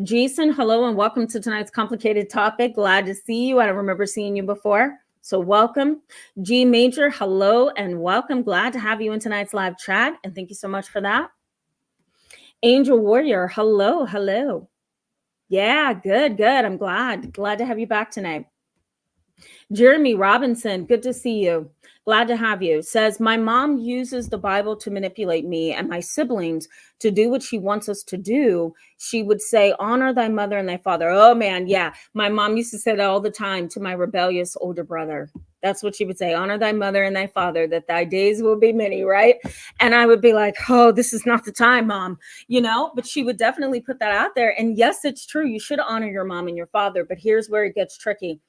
Jason, hello and welcome to tonight's complicated topic. Glad to see you. I don't remember seeing you before, so welcome. G Major, hello and welcome. Glad to have you in tonight's live chat, and thank you so much for that. Angel Warrior, hello. Yeah, good. I'm glad to have you back tonight. Jeremy Robinson, good to see you. Glad to have you. Says, my mom uses the Bible to manipulate me and my siblings to do what she wants us to do. She would say, honor thy mother and thy father. Oh man, yeah. My mom used to say that all the time to my rebellious older brother. That's what she would say. Honor thy mother and thy father, that thy days will be many, right? And I would be like, oh, this is not the time, Mom, but she would definitely put that out there. And yes, it's true. You should honor your mom and your father. But here's where it gets tricky.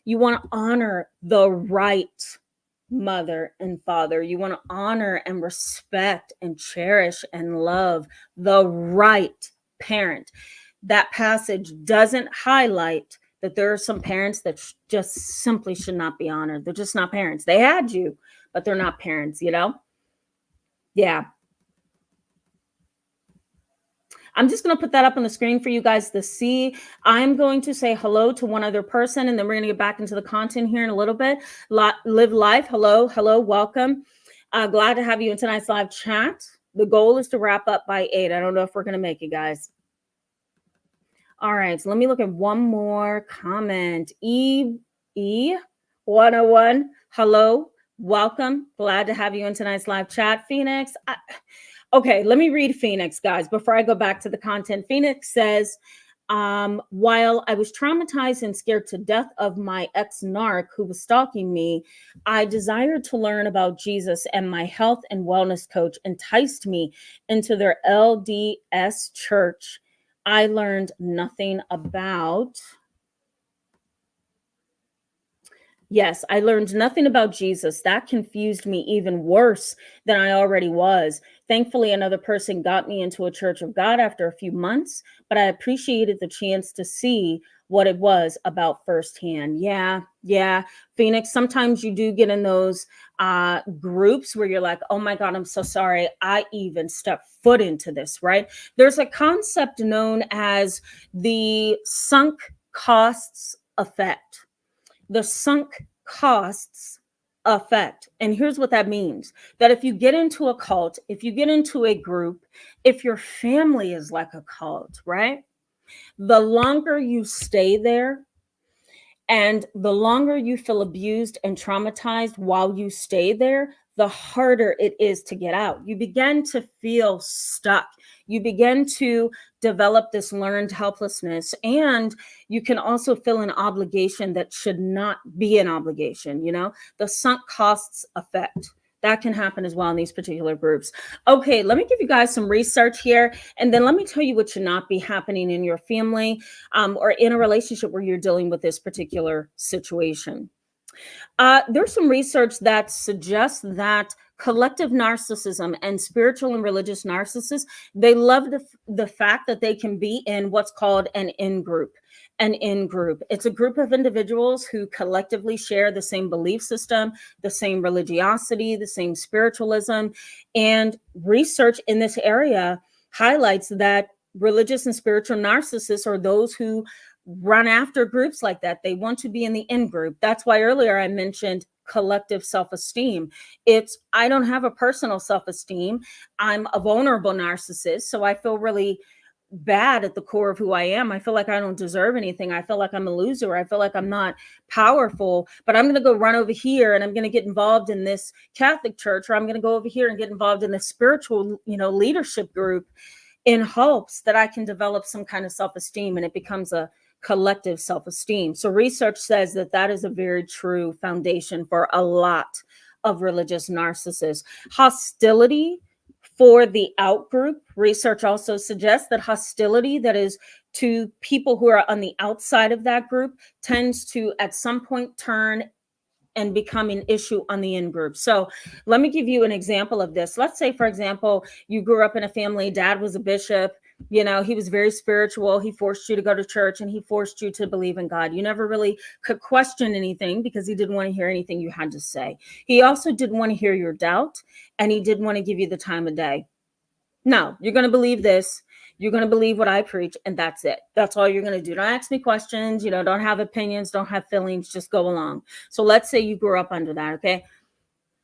You want to honor the right mother and father. You want to honor and respect and cherish and love the right parent. That passage doesn't highlight that there are some parents that just simply should not be honored. They're just not parents. They had you, but they're not parents, Yeah. I'm just going to put that up on the screen for you guys to see. I'm going to say hello to one other person, and then we're going to get back into the content here in a little bit. Live Life, hello, welcome. Glad to have you in tonight's live chat. The goal is to wrap up by 8. I don't know if we're going to make it, guys. All right, so let me look at one more comment. E101, hello, welcome. Glad to have you in tonight's live chat. Phoenix, okay, let me read Phoenix, guys, before I go back to the content. Phoenix says, while I was traumatized and scared to death of my ex-narc who was stalking me, I desired to learn about Jesus, and my health and wellness coach enticed me into their LDS church. I learned nothing about Yes, I learned nothing about Jesus. That confused me even worse than I already was. Thankfully, another person got me into a church of God after a few months, but I appreciated the chance to see what it was about firsthand. Yeah, yeah. Phoenix, sometimes you do get in those groups where you're like, oh my God, I'm so sorry. I even stepped foot into this, right? There's a concept known as the sunk costs effect. The sunk costs effect. And here's what that means: that if you get into a cult, if you get into a group, if your family is like a cult, right? The longer you stay there, and the longer you feel abused and traumatized while you stay there, the harder it is to get out. You begin to feel stuck. You begin to develop this learned helplessness. And you can also feel an obligation that should not be an obligation, the sunk costs effect. That can happen as well in these particular groups. Okay, let me give you guys some research here, and then let me tell you what should not be happening in your family or in a relationship where you're dealing with this particular situation. There's some research that suggests that collective narcissism and spiritual and religious narcissists, they love the fact that they can be in what's called an in-group. An in-group. It's a group of individuals who collectively share the same belief system, the same religiosity, the same spiritualism. And research in this area highlights that religious and spiritual narcissists are those who run after groups like that. They want to be in the in group. That's why earlier I mentioned collective self-esteem. It's, I don't have a personal self-esteem. I'm a vulnerable narcissist. So I feel really bad at the core of who I am. I feel like I don't deserve anything. I feel like I'm a loser. I feel like I'm not powerful, but I'm going to go run over here and I'm going to get involved in this Catholic church, or I'm going to go over here and get involved in this spiritual, leadership group in hopes that I can develop some kind of self-esteem, and it becomes a collective self-esteem. So research says that that is a very true foundation for a lot of religious narcissists. Hostility for the out group. Research also suggests that hostility that is to people who are on the outside of that group tends to at some point turn and become an issue on the in group. So let me give you an example of this. Let's say, for example, you grew up in a family, dad was a bishop, he was very spiritual. He forced you to go to church and he forced you to believe in God. You never really could question anything because he didn't want to hear anything you had to say. He also didn't want to hear your doubt, and he didn't want to give you the time of day. No, you're going to believe this. You're going to believe what I preach, and that's it. That's all you're going to do. Don't ask me questions. Don't have opinions. Don't have feelings. Just go along. So let's say you grew up under that, okay?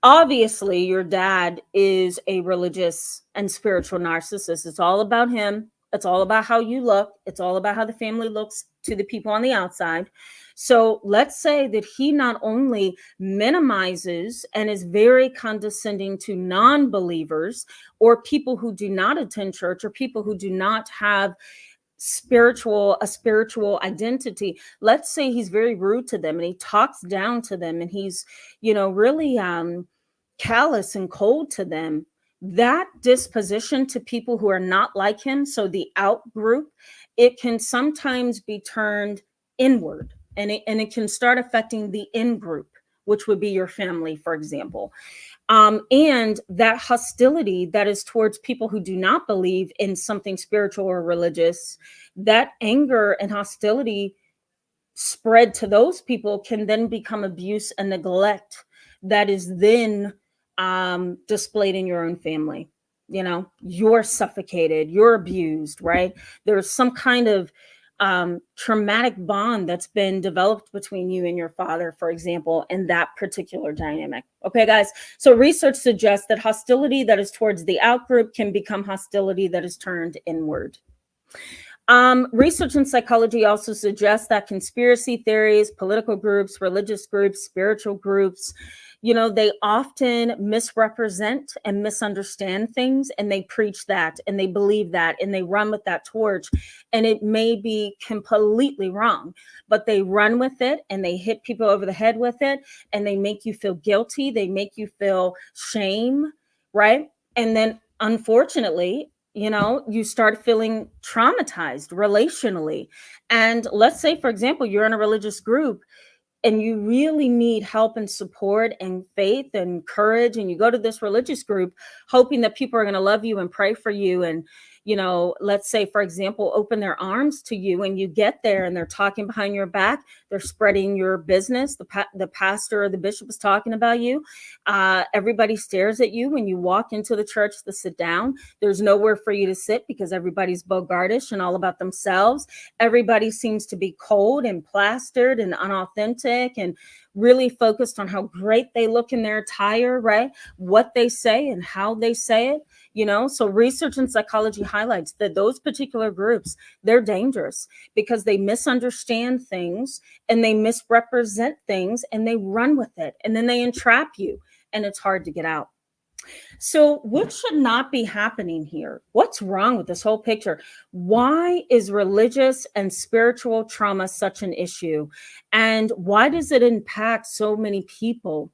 Obviously, your dad is a religious and spiritual narcissist. It's all about him. It's all about how you look. It's all about how the family looks to the people on the outside. So let's say that he not only minimizes and is very condescending to non-believers or people who do not attend church or people who do not have a spiritual identity. Let's say he's very rude to them and he talks down to them and he's really callous and cold to them. That disposition to people who are not like him, so the out group, it can sometimes be turned inward, and it can start affecting the in group, which would be your family, for example. And that hostility that is towards people who do not believe in something spiritual or religious, that anger and hostility spread to those people can then become abuse and neglect that is then displayed in your own family. You're suffocated, you're abused, right? There's some kind of traumatic bond that's been developed between you and your father, for example, in that particular dynamic. Okay, guys. So research suggests that hostility that is towards the out group can become hostility that is turned inward. Research in psychology also suggests that conspiracy theories, political groups, religious groups, spiritual groups, they often misrepresent and misunderstand things, and they preach that and they believe that and they run with that torch. And it may be completely wrong, but they run with it and they hit people over the head with it, and they make you feel guilty. They make you feel shame, right? And then unfortunately, you start feeling traumatized relationally. And let's say, for example, you're in a religious group. and you really need help and support and faith and courage, and you go to this religious group hoping that people are going to love you and pray for you, and let's say, for example, open their arms to you, and you get there and they're talking behind your back, they're spreading your business, the pastor or the bishop is talking about you, everybody stares at you when you walk into the church to sit down. There's nowhere for you to sit because everybody's bogartish and all about themselves. Everybody seems to be cold and plastered and unauthentic and really focused on how great they look in their attire, right? What they say and how they say it. So research in psychology highlights that those particular groups, they're dangerous because they misunderstand things and they misrepresent things and they run with it and then they entrap you and it's hard to get out. So what should not be happening here? What's wrong with this whole picture? Why is religious and spiritual trauma such an issue? And why does it impact so many people?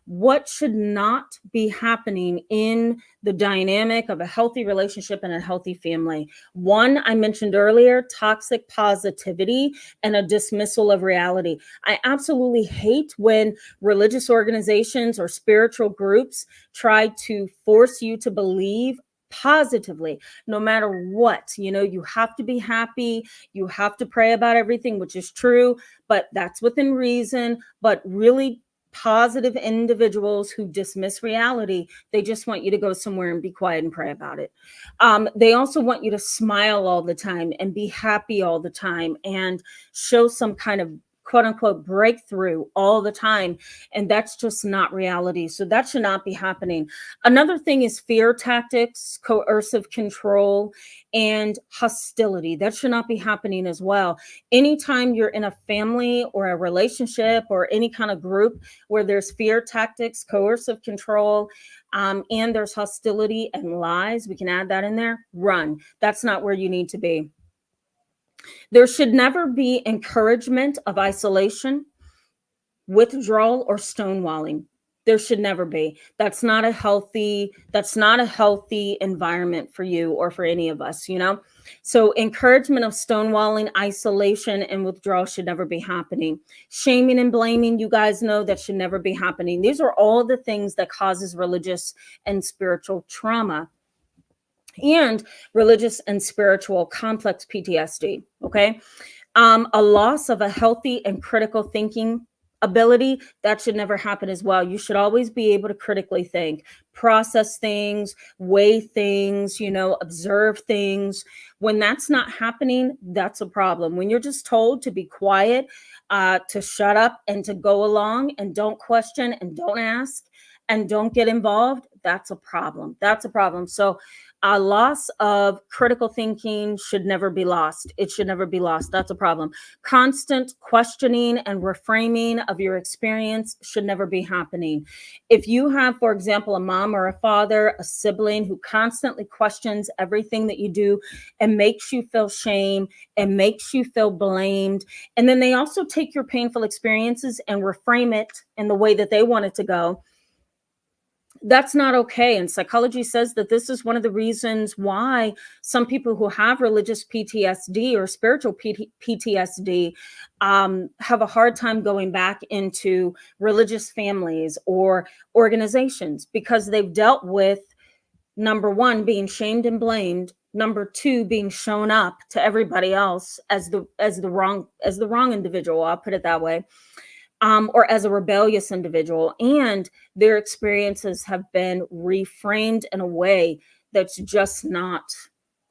What should not be happening in the dynamic of a healthy relationship and a healthy family? One, I mentioned earlier, toxic positivity and a dismissal of reality. I absolutely hate when religious organizations or spiritual groups try to force you to believe positively, no matter what. You have to be happy, you have to pray about everything, which is true, but that's within reason. But really positive individuals who dismiss reality, they just want you to go somewhere and be quiet and pray about it. They also want you to smile all the time and be happy all the time and show some kind of quote unquote breakthrough all the time. And that's just not reality. So that should not be happening. Another thing is fear tactics, coercive control, and hostility. That should not be happening as well. Anytime you're in a family or a relationship or any kind of group where there's fear tactics, coercive control, and there's hostility and lies, we can add that in there, run. That's not where you need to be. There should never be encouragement of isolation, withdrawal, or stonewalling. There should never be. That's not a healthy environment for you or for any of us, So encouragement of stonewalling, isolation, and withdrawal should never be happening. Shaming and blaming, you guys know that should never be happening. These are all the things that causes religious and spiritual trauma and religious and spiritual complex PTSD. Okay. A loss of a healthy and critical thinking ability, that should never happen as well. You should always be able to critically think, process things, weigh things, observe things. When that's not happening, that's a problem. When you're just told to be quiet, to shut up and to go along and don't question and don't ask and don't get involved, that's a problem. That's a problem. So a loss of critical thinking should never be lost. It should never be lost. That's a problem. Constant questioning and reframing of your experience should never be happening. If you have, for example, a mom or a father, a sibling who constantly questions everything that you do and makes you feel shame and makes you feel blamed, and then they also take your painful experiences and reframe it in the way that they want it to go, that's not okay. And psychology says that this is one of the reasons why some people who have religious PTSD or spiritual PTSD have a hard time going back into religious families or organizations, because they've dealt with, number one, being shamed and blamed. Number two, being shown up to everybody else as the wrong individual. I'll put it that way. Or as a rebellious individual, and their experiences have been reframed in a way that's just not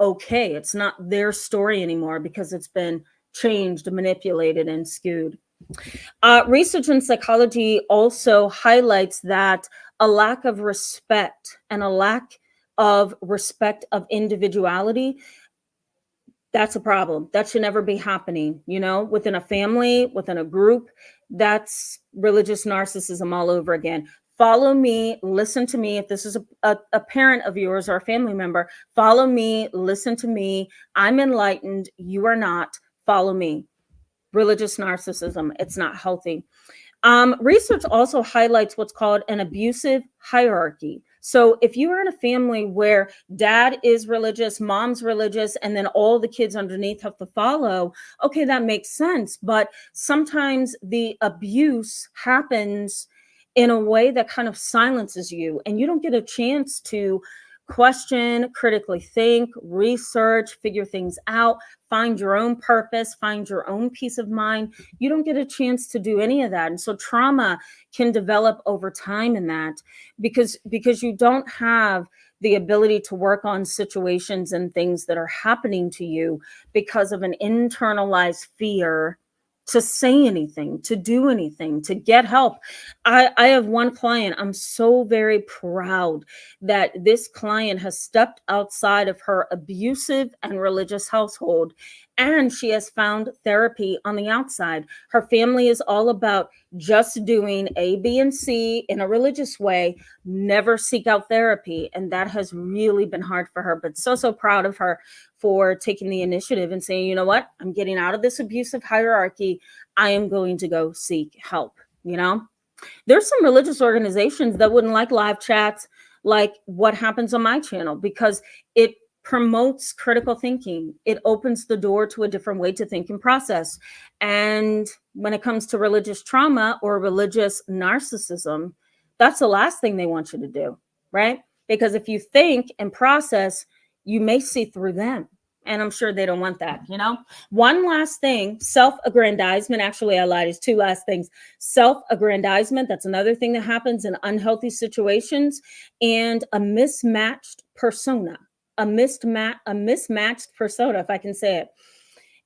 okay. It's not their story anymore because it's been changed, manipulated, and skewed. Research in psychology also highlights that a lack of respect and a lack of respect of individuality, that's a problem. That should never be happening, within a family, within a group. That's religious narcissism all over again. Follow me, listen to me. If this is a parent of yours or a family member, follow me, listen to me. I'm enlightened. You are not. Follow me. Religious narcissism. It's not healthy. Research also highlights what's called an abusive hierarchy. So if you are in a family where dad is religious, mom's religious, and then all the kids underneath have to follow, okay, that makes sense. But sometimes the abuse happens in a way that kind of silences you, and you don't get a chance to question, critically think, research, figure things out, find your own purpose, find your own peace of mind. You don't get a chance to do any of that. And so trauma can develop over time in that, because you don't have the ability to work on situations and things that are happening to you because of an internalized fear to say anything, to do anything, to get help. I have one client. I'm so very proud that this client has stepped outside of her abusive and religious household, and she has found therapy on the outside. Her family is all about just doing A, B, and C in a religious way, never seek out therapy. And that has really been hard for her, but so proud of her for taking the initiative and saying, you know what, I'm getting out of this abusive hierarchy. I am going to go seek help. There's some religious organizations that wouldn't like live chats like what happens on my channel, because it promotes critical thinking. It opens the door to a different way to think and process. And when it comes to religious trauma or religious narcissism, that's the last thing they want you to do, right? Because if you think and process, you may see through them. And I'm sure they don't want that. One last thing, self-aggrandizement. Actually, I lied. It's two last things. Self-aggrandizement. That's another thing that happens in unhealthy situations. And a mismatched persona. A mismatched persona, if I can say it.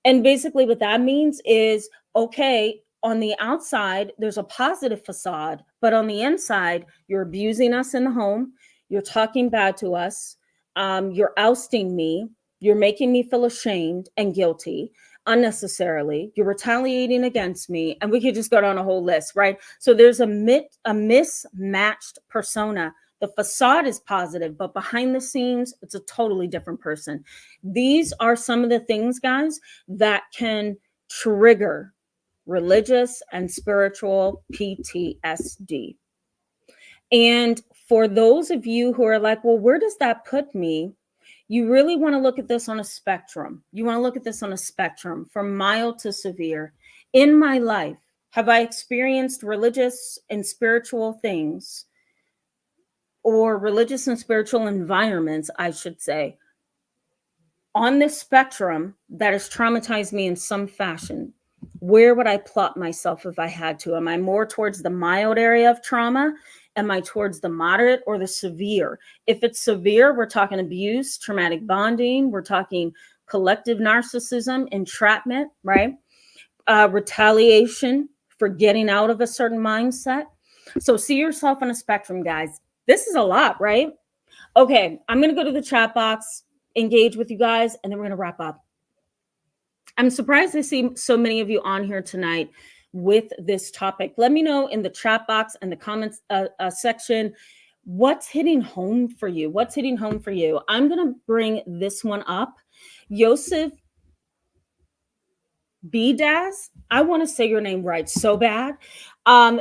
And basically what that means is, okay, on the outside, there's a positive facade, but on the inside, you're abusing us in the home. You're talking bad to us. You're ousting me. You're making me feel ashamed and guilty unnecessarily. You're retaliating against me. And we could just go down a whole list, right? So there's a mismatched persona. The facade is positive, but behind the scenes, it's a totally different person. These are some of the things, guys, that can trigger religious and spiritual PTSD. And for those of you who are like, well, where does that put me? You really want to look at this on a spectrum. You want to look at this on a spectrum from mild to severe. In my life, have I experienced religious and spiritual things, or religious and spiritual environments, I should say, on this spectrum that has traumatized me in some fashion? Where would I plot myself if I had to? Am I more towards the mild area of trauma? Am I towards the moderate or the severe? If it's severe, we're talking abuse, traumatic bonding, we're talking collective narcissism, entrapment, right? Retaliation for getting out of a certain mindset. So see yourself on a spectrum, guys. This is a lot, right? Okay, I'm going to go to the chat box, engage with you guys, and then we're going to wrap up. I'm surprised to see so many of you on here tonight with this topic. Let me know in the chat box and the comments section, what's hitting home for you? What's hitting home for you? I'm going to bring this one up. Yosef Bdaz, I want to say your name right so bad.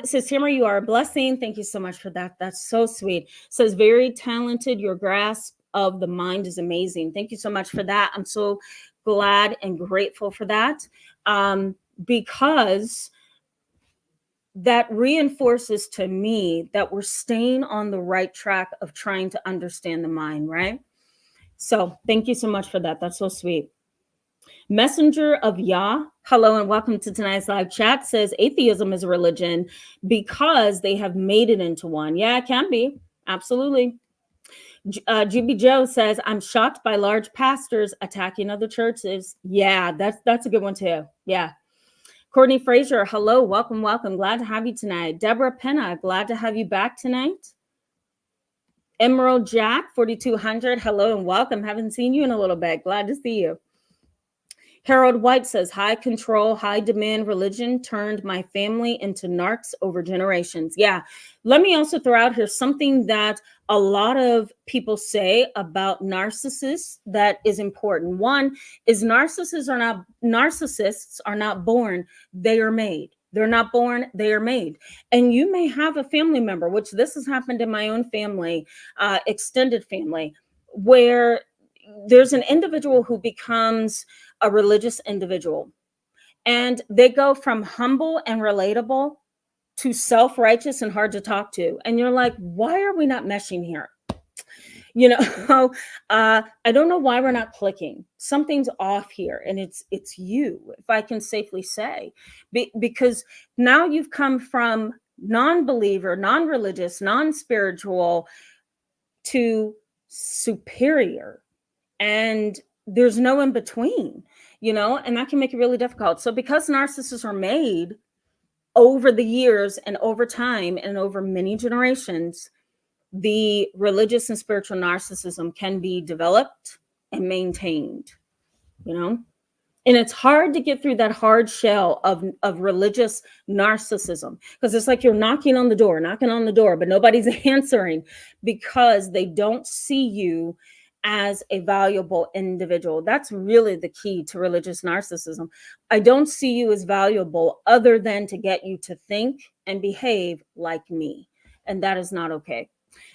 Says, Tamara, you are a blessing. Thank you so much for that. That's so sweet. Says, very talented. Your grasp of the mind is amazing. Thank you so much for that. I'm so glad and grateful for that, because that reinforces to me that we're staying on the right track of trying to understand the mind, right? So thank you so much for that. That's so sweet. Messenger of Yah, hello and welcome to tonight's live chat, says atheism is a religion because they have made it into one. Yeah, it can be. Absolutely. GB Joe says, I'm shocked by large pastors attacking other churches. Yeah, that's a good one too. Yeah. Courtney Frazier, hello, welcome. Glad to have you tonight. Deborah Penna, glad to have you back tonight. Emerald Jack, 4200, hello and welcome. Haven't seen you in a little bit. Glad to see you. Harold White says, high control, high demand religion turned my family into narcs over generations. Yeah. Let me also throw out here something that a lot of people say about narcissists that is important. One is narcissists are not born, they are made. They're not born, they are made. And you may have a family member, which this has happened in my own family, extended family, where there's an individual who becomes a religious individual, and they go from humble and relatable to self-righteous and hard to talk to. And you're like, why are we not meshing here? You know, I don't know why we're not clicking. Something's off here, and it's you, if I can safely say, because now you've come from non-believer, non-religious, non-spiritual to superior, and there's no in between, and that can make it really difficult. So because narcissists are made over the years and over time and over many generations, the religious and spiritual narcissism can be developed and maintained, and it's hard to get through that hard shell of religious narcissism, because it's like you're knocking on the door, but nobody's answering, because they don't see you as a valuable individual. That's really the key to religious narcissism. I don't see you as valuable other than to get you to think and behave like me, and that is not okay.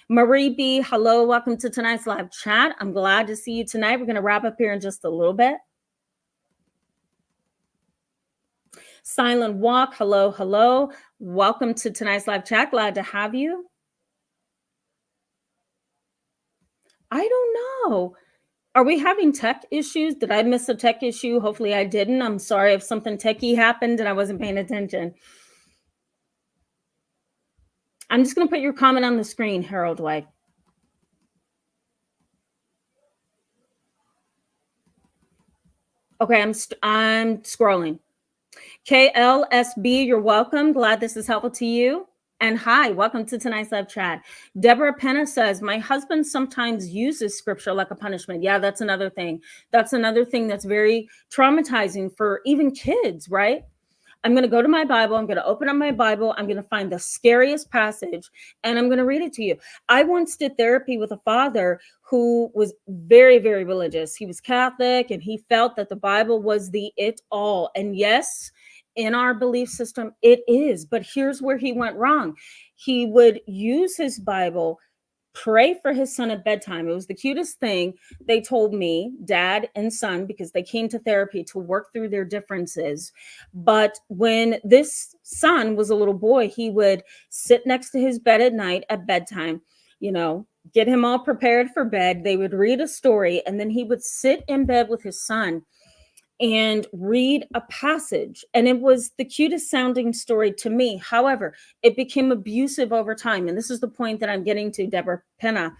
Marie B, hello, welcome to tonight's live chat. I'm glad to see you tonight. We're going to wrap up here in just a little bit. Silent Walk, hello, hello. Welcome to tonight's live chat. Glad to have you. I don't know. Are we having tech issues? Did I miss a tech issue? Hopefully I didn't. I'm sorry if something techie happened and I wasn't paying attention. I'm just going to put your comment on the screen, Harold White. Okay, I'm scrolling. KLSB, you're welcome. Glad this is helpful to you. And hi, welcome to tonight's live chat. Deborah Penna says, my husband sometimes uses scripture like a punishment. Yeah, that's another thing. That's another thing that's very traumatizing for even kids, right? I'm going to go to my Bible. I'm going to open up my Bible. I'm going to find the scariest passage, and I'm going to read it to you. I once did therapy with a father who was very, very religious. He was Catholic, and he felt that the Bible was the it all. And yes, in our belief system, it is. But here's where he went wrong. He would use his Bible, pray for his son at bedtime. It was the cutest thing. They told me, dad and son, because they came to therapy to work through their differences. But when this son was a little boy, he would sit next to his bed at night at bedtime, get him all prepared for bed. They would read a story, and then he would sit in bed with his son and read a passage. And it was the cutest sounding story to me. However, it became abusive over time. And this is the point that I'm getting to, Deborah Penna.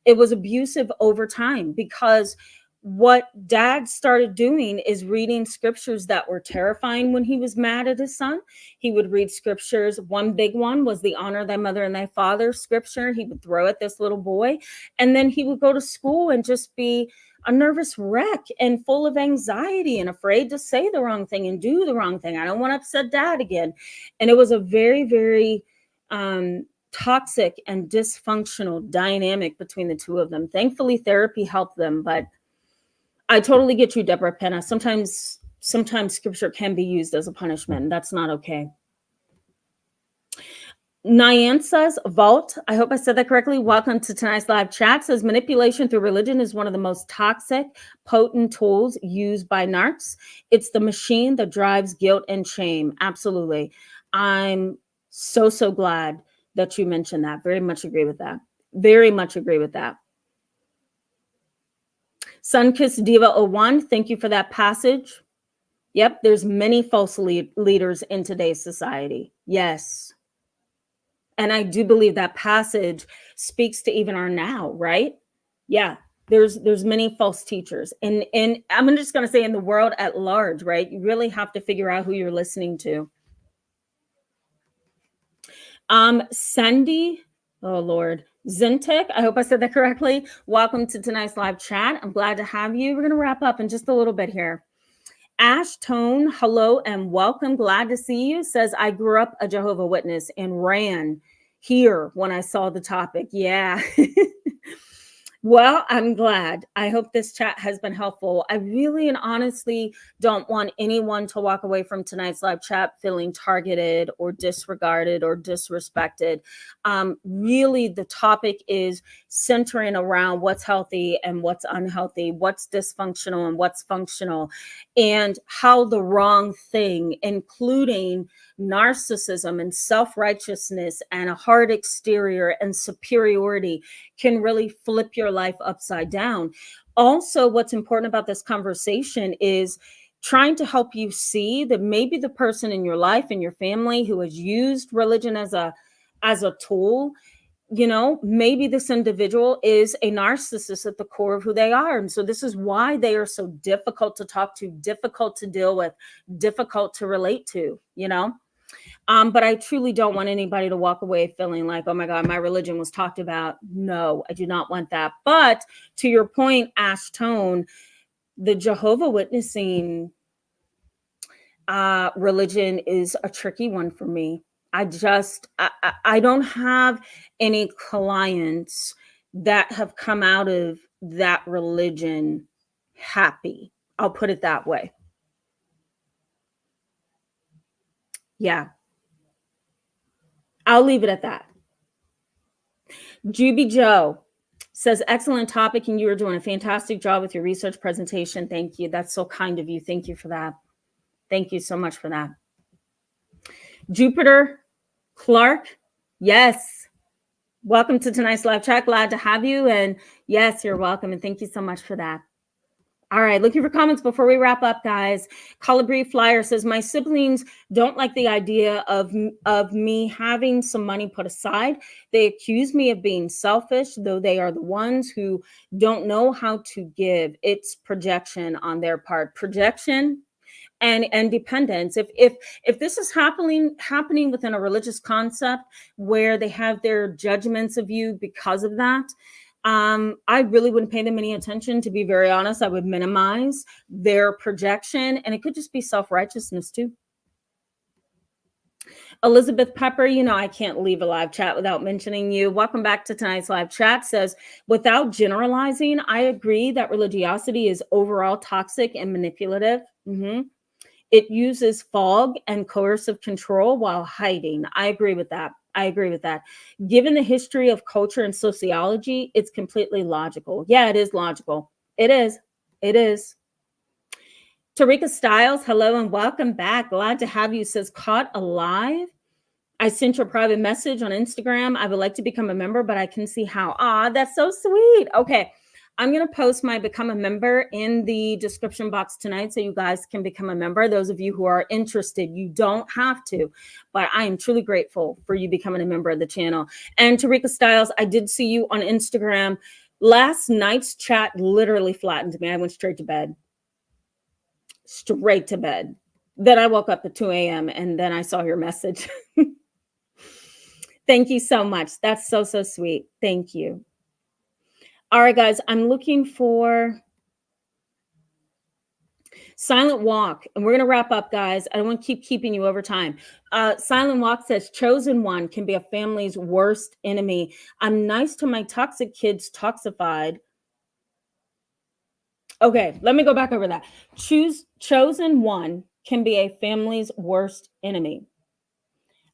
It was abusive over time, because what dad started doing is reading scriptures that were terrifying when he was mad at his son. He would read scriptures. One big one was the honor thy mother and thy father scripture. He would throw at this little boy. And then he would go to school and just be a nervous wreck and full of anxiety and afraid to say the wrong thing and do the wrong thing. I don't want to upset dad again. And it was a very, very toxic and dysfunctional dynamic between the two of them. Thankfully, therapy helped them, but I totally get you, Deborah Penna. Sometimes scripture can be used as a punishment, and that's not okay. Nyan says, Vault, I hope I said that correctly. Welcome to tonight's live chat. Says, manipulation through religion is one of the most toxic, potent tools used by narcs. It's the machine that drives guilt and shame. Absolutely. I'm so glad that you mentioned that. Very much agree with that. Very much agree with that. Sunkissed Diva 01, thank you for that passage. Yep, there's many false leaders in today's society. Yes. And I do believe that passage speaks to even our now, right? Yeah, there's many false teachers. And I'm just going to say in the world at large, right? You really have to figure out who you're listening to. Sandy, oh Lord, Zentek, I hope I said that correctly. Welcome to tonight's live chat. I'm glad to have you. We're going to wrap up in just a little bit here. Ash Tone, hello and welcome. Glad to see you. Says, I grew up a Jehovah Witness and ran here when I saw the topic. Yeah. Well, I'm glad. I hope this chat has been helpful. I really and honestly don't want anyone to walk away from tonight's live chat feeling targeted or disregarded or disrespected. Really, the topic is centering around what's healthy and what's unhealthy, what's dysfunctional and what's functional, and how the wrong thing, including narcissism and self-righteousness and a hard exterior and superiority, can really flip your life upside down. Also, what's important about this conversation is trying to help you see that maybe the person in your life and your family who has used religion as a tool, maybe this individual is a narcissist at the core of who they are. And so this is why they are so difficult to talk to, difficult to deal with, difficult to relate to. But I truly don't want anybody to walk away feeling like, oh my God, my religion was talked about. No, I do not want that. But to your point, Ash Tone, the Jehovah Witnessing religion is a tricky one for me. I don't have any clients that have come out of that religion happy. I'll put it that way. Yeah. I'll leave it at that. Juby Joe says, excellent topic, and you are doing a fantastic job with your research presentation. Thank you. That's so kind of you. Thank you for that. Thank you so much for that. Jupiter Clark, yes. Welcome to tonight's live chat. Glad to have you. And yes, you're welcome. And thank you so much for that. All right, looking for comments before we wrap up, guys. Colibri Flyer says, my siblings don't like the idea of me having some money put aside. They accuse me of being selfish, though they are the ones who don't know how to give. It's projection on their part. Projection and dependence. If this is happening within a religious concept where they have their judgments of you because of that, I really wouldn't pay them any attention. To be very honest, I would minimize their projection, and it could just be self-righteousness too. Elizabeth Pepper, I can't leave a live chat without mentioning you. Welcome back to tonight's live chat. Says, without generalizing, I agree that religiosity is overall toxic and manipulative. It uses fog and coercive control while hiding. I agree with that. Given the history of culture and sociology, it's completely logical. Yeah, it is logical. It is. Tarika Styles, hello and welcome back. Glad to have you. Says, caught alive. I sent your private message on Instagram. I would like to become a member, but I can see how. That's so sweet. Okay. I'm going to post my become a member in the description box tonight so you guys can become a member. Those of you who are interested, you don't have to, but I am truly grateful for you becoming a member of the channel. And Tarika Styles, I did see you on Instagram. Last night's chat literally flattened me. I went straight to bed. Then I woke up at 2 a.m. and then I saw your message. Thank you so much. That's so sweet. Thank you. All right, guys, I'm looking for Silent Walk, and we're going to wrap up, guys. I don't want to keeping you over time. Silent Walk says, chosen one can be a family's worst enemy. I'm nice to my toxic kids, toxified. Okay, let me go back over that. Chosen one can be a family's worst enemy.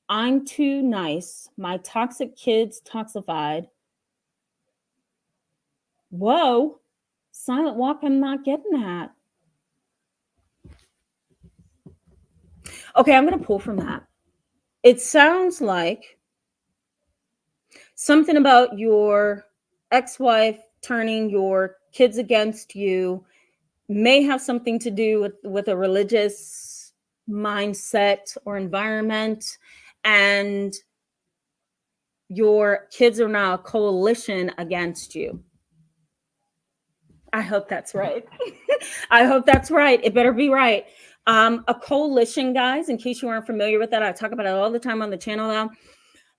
I'm too nice. My toxic kids, toxified. Whoa, Silent Walk, I'm not getting that. Okay, I'm going to pull from that. It sounds like something about your ex-wife turning your kids against you may have something to do with a religious mindset or environment, and your kids are now a coalition against you. I hope that's right. I hope that's right. It better be right. A coalition, guys, in case you aren't familiar with that, I talk about it all the time on the channel now.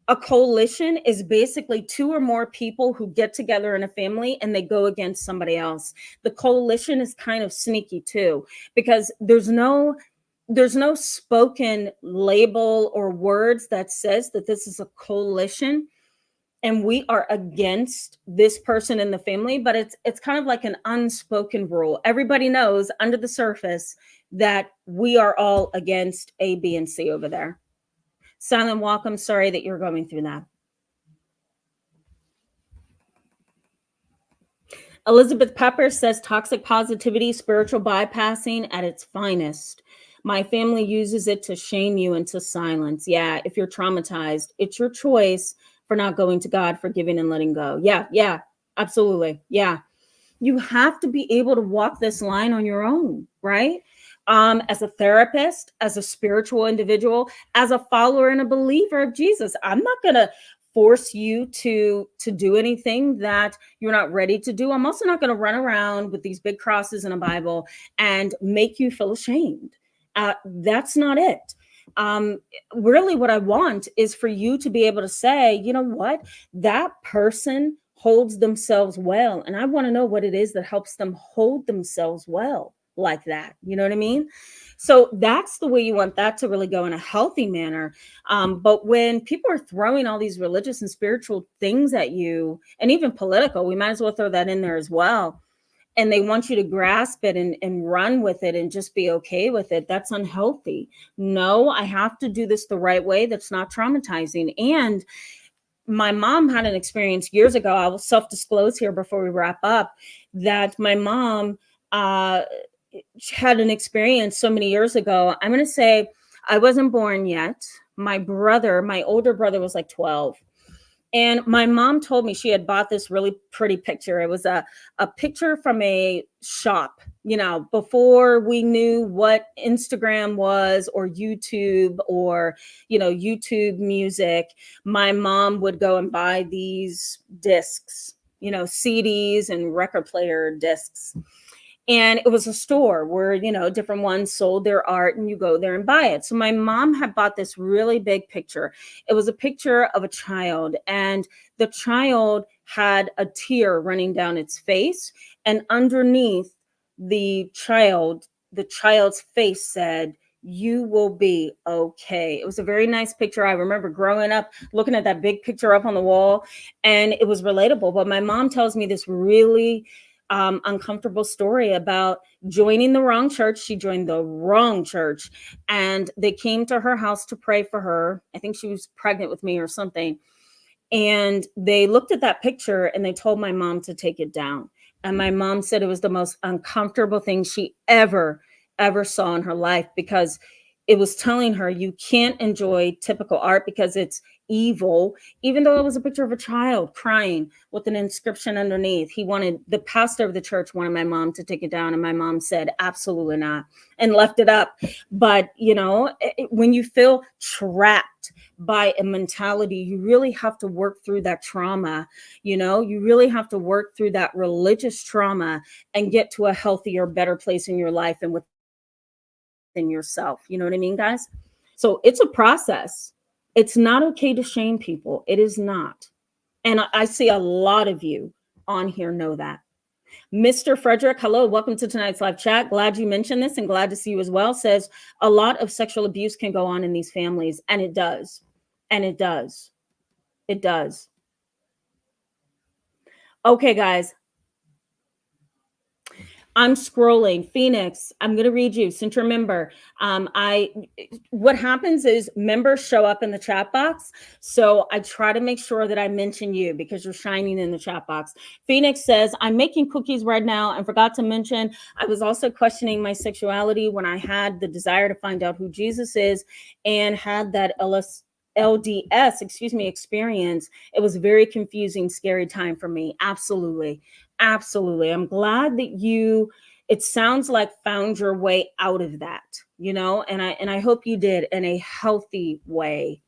A coalition is basically two or more people who get together in a family and they go against somebody else. The coalition is kind of sneaky too, because there's no spoken label or words that says that this is a coalition. and we are against this person in the family, but it's kind of like an unspoken rule. Everybody knows under the surface that we are all against A, B, and C over there. Silent Walk, I'm sorry that you're going through that. Elizabeth Pepper says toxic positivity, spiritual bypassing at its finest. My family uses it to shame you into silence. Yeah, if you're traumatized, it's your choice for not going to God, forgiving and letting go. Yeah, absolutely. Yeah. You have to be able to walk this line on your own, right? As a therapist, as a spiritual individual, as a follower and a believer of Jesus, I'm not going to force you to do anything that you're not ready to do. I'm also not going to run around with these big crosses and a Bible and make you feel ashamed. That's not it. Um, really, what I want is for you to be able to say, you know what, that person holds themselves well, and I want to know what it is that helps them hold themselves well like that. You know what I mean? So that's the way you want that to really go in a healthy manner. But when people are throwing all these religious and spiritual things at you, and even political, we might as well throw that in there as well, and they want you to grasp it and run with it and just be okay with it, that's unhealthy. No, I have to do this the right way that's not traumatizing. And my mom had an experience years ago. I will self-disclose here before we wrap up that my mom uh, had an experience so many years ago. I'm going to say I wasn't born yet. My brother, my older brother, was like 12. And my mom told me she had bought this really pretty picture. It was a picture from a shop, you know, before we knew what Instagram was or YouTube or, you know, YouTube music. My mom would go and buy these discs, you know, CDs and record player discs. And it was a store where, you know, different ones sold their art and you go there and buy it. So my mom had bought this really big picture. It was a picture of a child, and the child had a tear running down its face, and underneath the child's face said, "You will be okay." It was a very nice picture. I remember growing up looking at that big picture up on the wall, and it was relatable. But my mom tells me this really uncomfortable story about joining the wrong church. She joined the wrong church, and they came to her house to pray for her. I think she was pregnant with me or something. And they looked at that picture and they told my mom to take it down. And my mom said it was the most uncomfortable thing she ever saw in her life, because it was telling her you can't enjoy typical art because it's evil, even though it was a picture of a child crying with an inscription underneath. The pastor of the church wanted my mom to take it down, and my mom said absolutely not, and left it up. But you know, when you feel trapped by a mentality, you really have to work through that trauma. You know, you really have to work through that religious trauma and get to a healthier, better place in your life and within yourself. You know what I mean, guys? So it's a process. It's not okay to shame people. It is not. And I see a lot of you on here know that. Mr. Frederick, hello, welcome to tonight's live chat. Glad you mentioned this and glad to see you as well. Says a lot of sexual abuse can go on in these families, and it does. And it does. It does. Okay, guys. I'm scrolling. Phoenix, I'm going to read you. Since you're a member, what happens is members show up in the chat box. So I try to make sure that I mention you because you're shining in the chat box. Phoenix says, I'm making cookies right now and forgot to mention, I was also questioning my sexuality when I had the desire to find out who Jesus is and had that LDS, experience. It was a very confusing, scary time for me. Absolutely. Absolutely. I'm glad that it sounds like found your way out of that, you know, and I hope you did in a healthy way,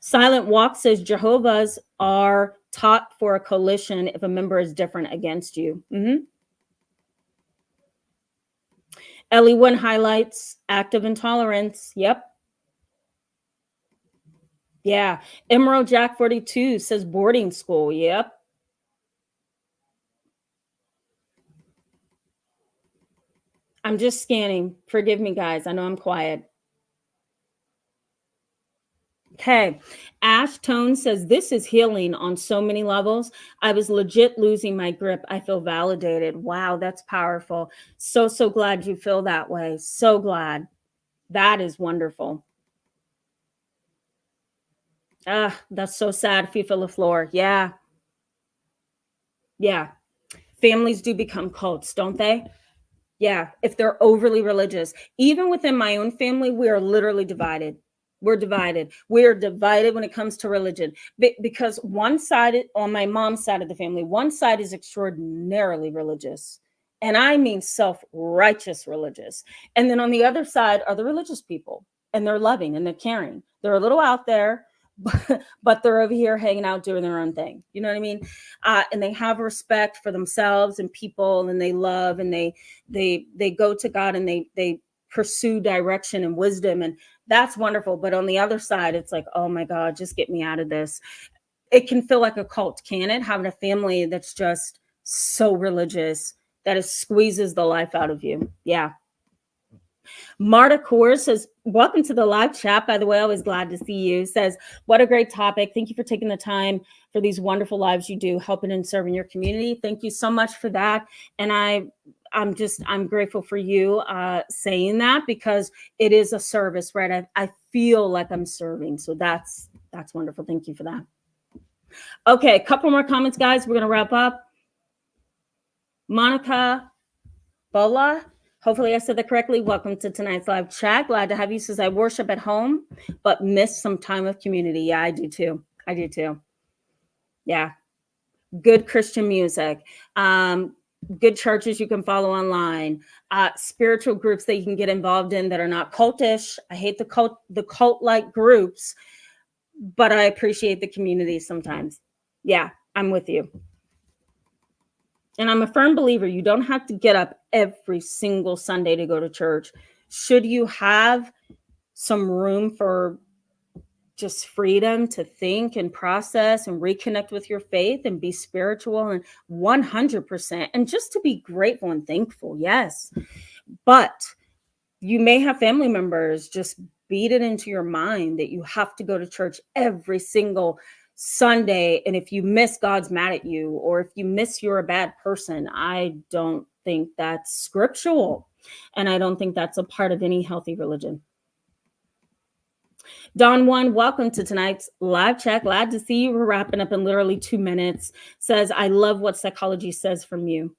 Silent Walk says Jehovah's are taught for a coalition if a member is different against you. Ellie One highlights active intolerance. Yep. Yeah. Emerald Jack 42 says boarding school. Yep. I'm just scanning. Forgive me, guys. I know I'm quiet. Okay. Ash Tone says, this is healing on so many levels. I was legit losing my grip. I feel validated. Wow, that's powerful. So, so glad you feel that way. So glad. That is wonderful. Ah, that's so sad, FIFA LaFleur. Yeah. Yeah. Families do become cults, don't they? Yeah, if they're overly religious. Even within my own family, we are literally divided. We're divided. We're divided when it comes to religion because one side, on my mom's side of the family, one side is extraordinarily religious. And I mean self-righteous religious. And then on the other side are the religious people, and they're loving and they're caring. They're a little out there, but they're over here hanging out doing their own thing. You know what I mean? And they have respect for themselves and people, and they love, and they go to God, and they pursue direction and wisdom, and that's wonderful. But on the other side, it's like, oh my God, just get me out of this. It can feel like a cult, can it? Having a family that's just so religious that it squeezes the life out of you. Yeah. Marta Kaur says, welcome to the live chat. By the way, always glad to see you. Says, what a great topic. Thank you for taking the time for these wonderful lives you do, helping and serving your community. Thank you so much for that. And I'm grateful for you saying that, because it is a service, right? I feel like I'm serving. So that's wonderful. Thank you for that. Okay, a couple more comments, guys. We're going to wrap up. Monica Bola, hopefully I said that correctly. Welcome to tonight's live chat. Glad to have you. Says, I worship at home, but miss some time of community. Yeah, I do too. I do too. Yeah. Good Christian music. Good churches you can follow online. Spiritual groups that you can get involved in that are not cultish. I hate the cult-like groups, but I appreciate the community sometimes. Yeah, I'm with you. And I'm a firm believer, you don't have to get up every single Sunday to go to church. Should you have some room for just freedom to think and process and reconnect with your faith and be spiritual, and 100%, and just to be grateful and thankful, yes. But you may have family members just beat it into your mind that you have to go to church every single Sunday, and if you miss, God's mad at you, or if you miss, you're a bad person. I don't think that's scriptural, and I don't think that's a part of any healthy religion. Don One, welcome to tonight's live chat. Glad to see you. We're wrapping up in literally 2 minutes. Says, I love what psychology says from you.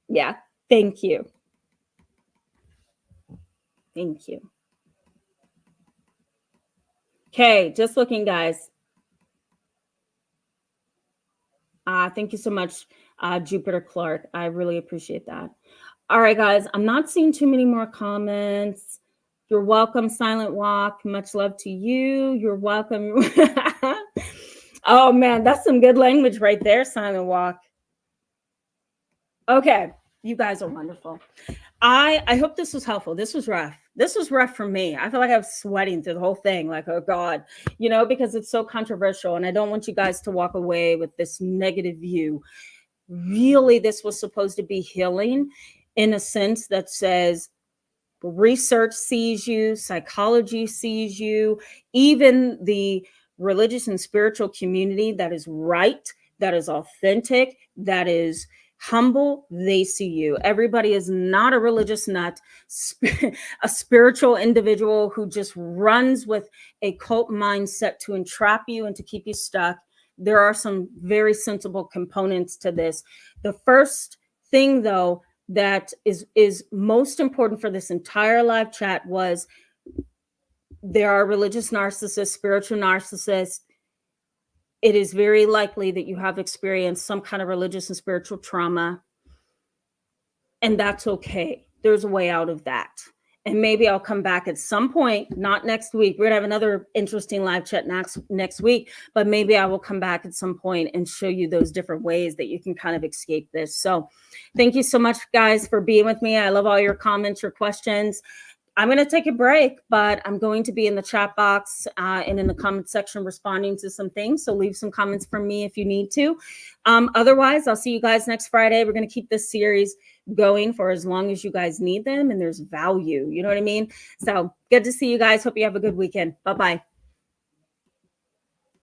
Yeah, thank you. Thank you. Okay, just looking, guys. Thank you so much, Jupiter Clark. I really appreciate that. All right, guys, I'm not seeing too many more comments. You're welcome, Silent Walk. Much love to you. You're welcome. Oh, man, that's some good language right there, Silent Walk. Okay, you guys are wonderful. I hope this was helpful. This was rough. This was rough for me. I feel like I was sweating through the whole thing, like, oh God, because it's so controversial, and I don't want you guys to walk away with this negative view. Really, this was supposed to be healing in a sense that says research sees you, psychology sees you, even the religious and spiritual community that is right, that is authentic, that is humble, they see you. Everybody is not a religious nut, a spiritual individual who just runs with a cult mindset to entrap you and to keep you stuck. There are some very sensible components to this. The first thing, though, that is most important for this entire live chat was there are religious narcissists, spiritual narcissists. It is very likely that you have experienced some kind of religious and spiritual trauma, and that's okay. There's a way out of that. And maybe I'll come back at some point, not next week. We're gonna have another interesting live chat next week, but maybe I will come back at some point and show you those different ways that you can kind of escape this. So thank you so much, guys, for being with me. I love all your comments, your questions. I'm going to take a break, but I'm going to be in the chat box and in the comment section responding to some things. So leave some comments from me if you need to. Otherwise, I'll see you guys next Friday. We're going to keep this series going for as long as you guys need them, and there's value. You know what I mean? So good to see you guys. Hope you have a good weekend. Bye-bye.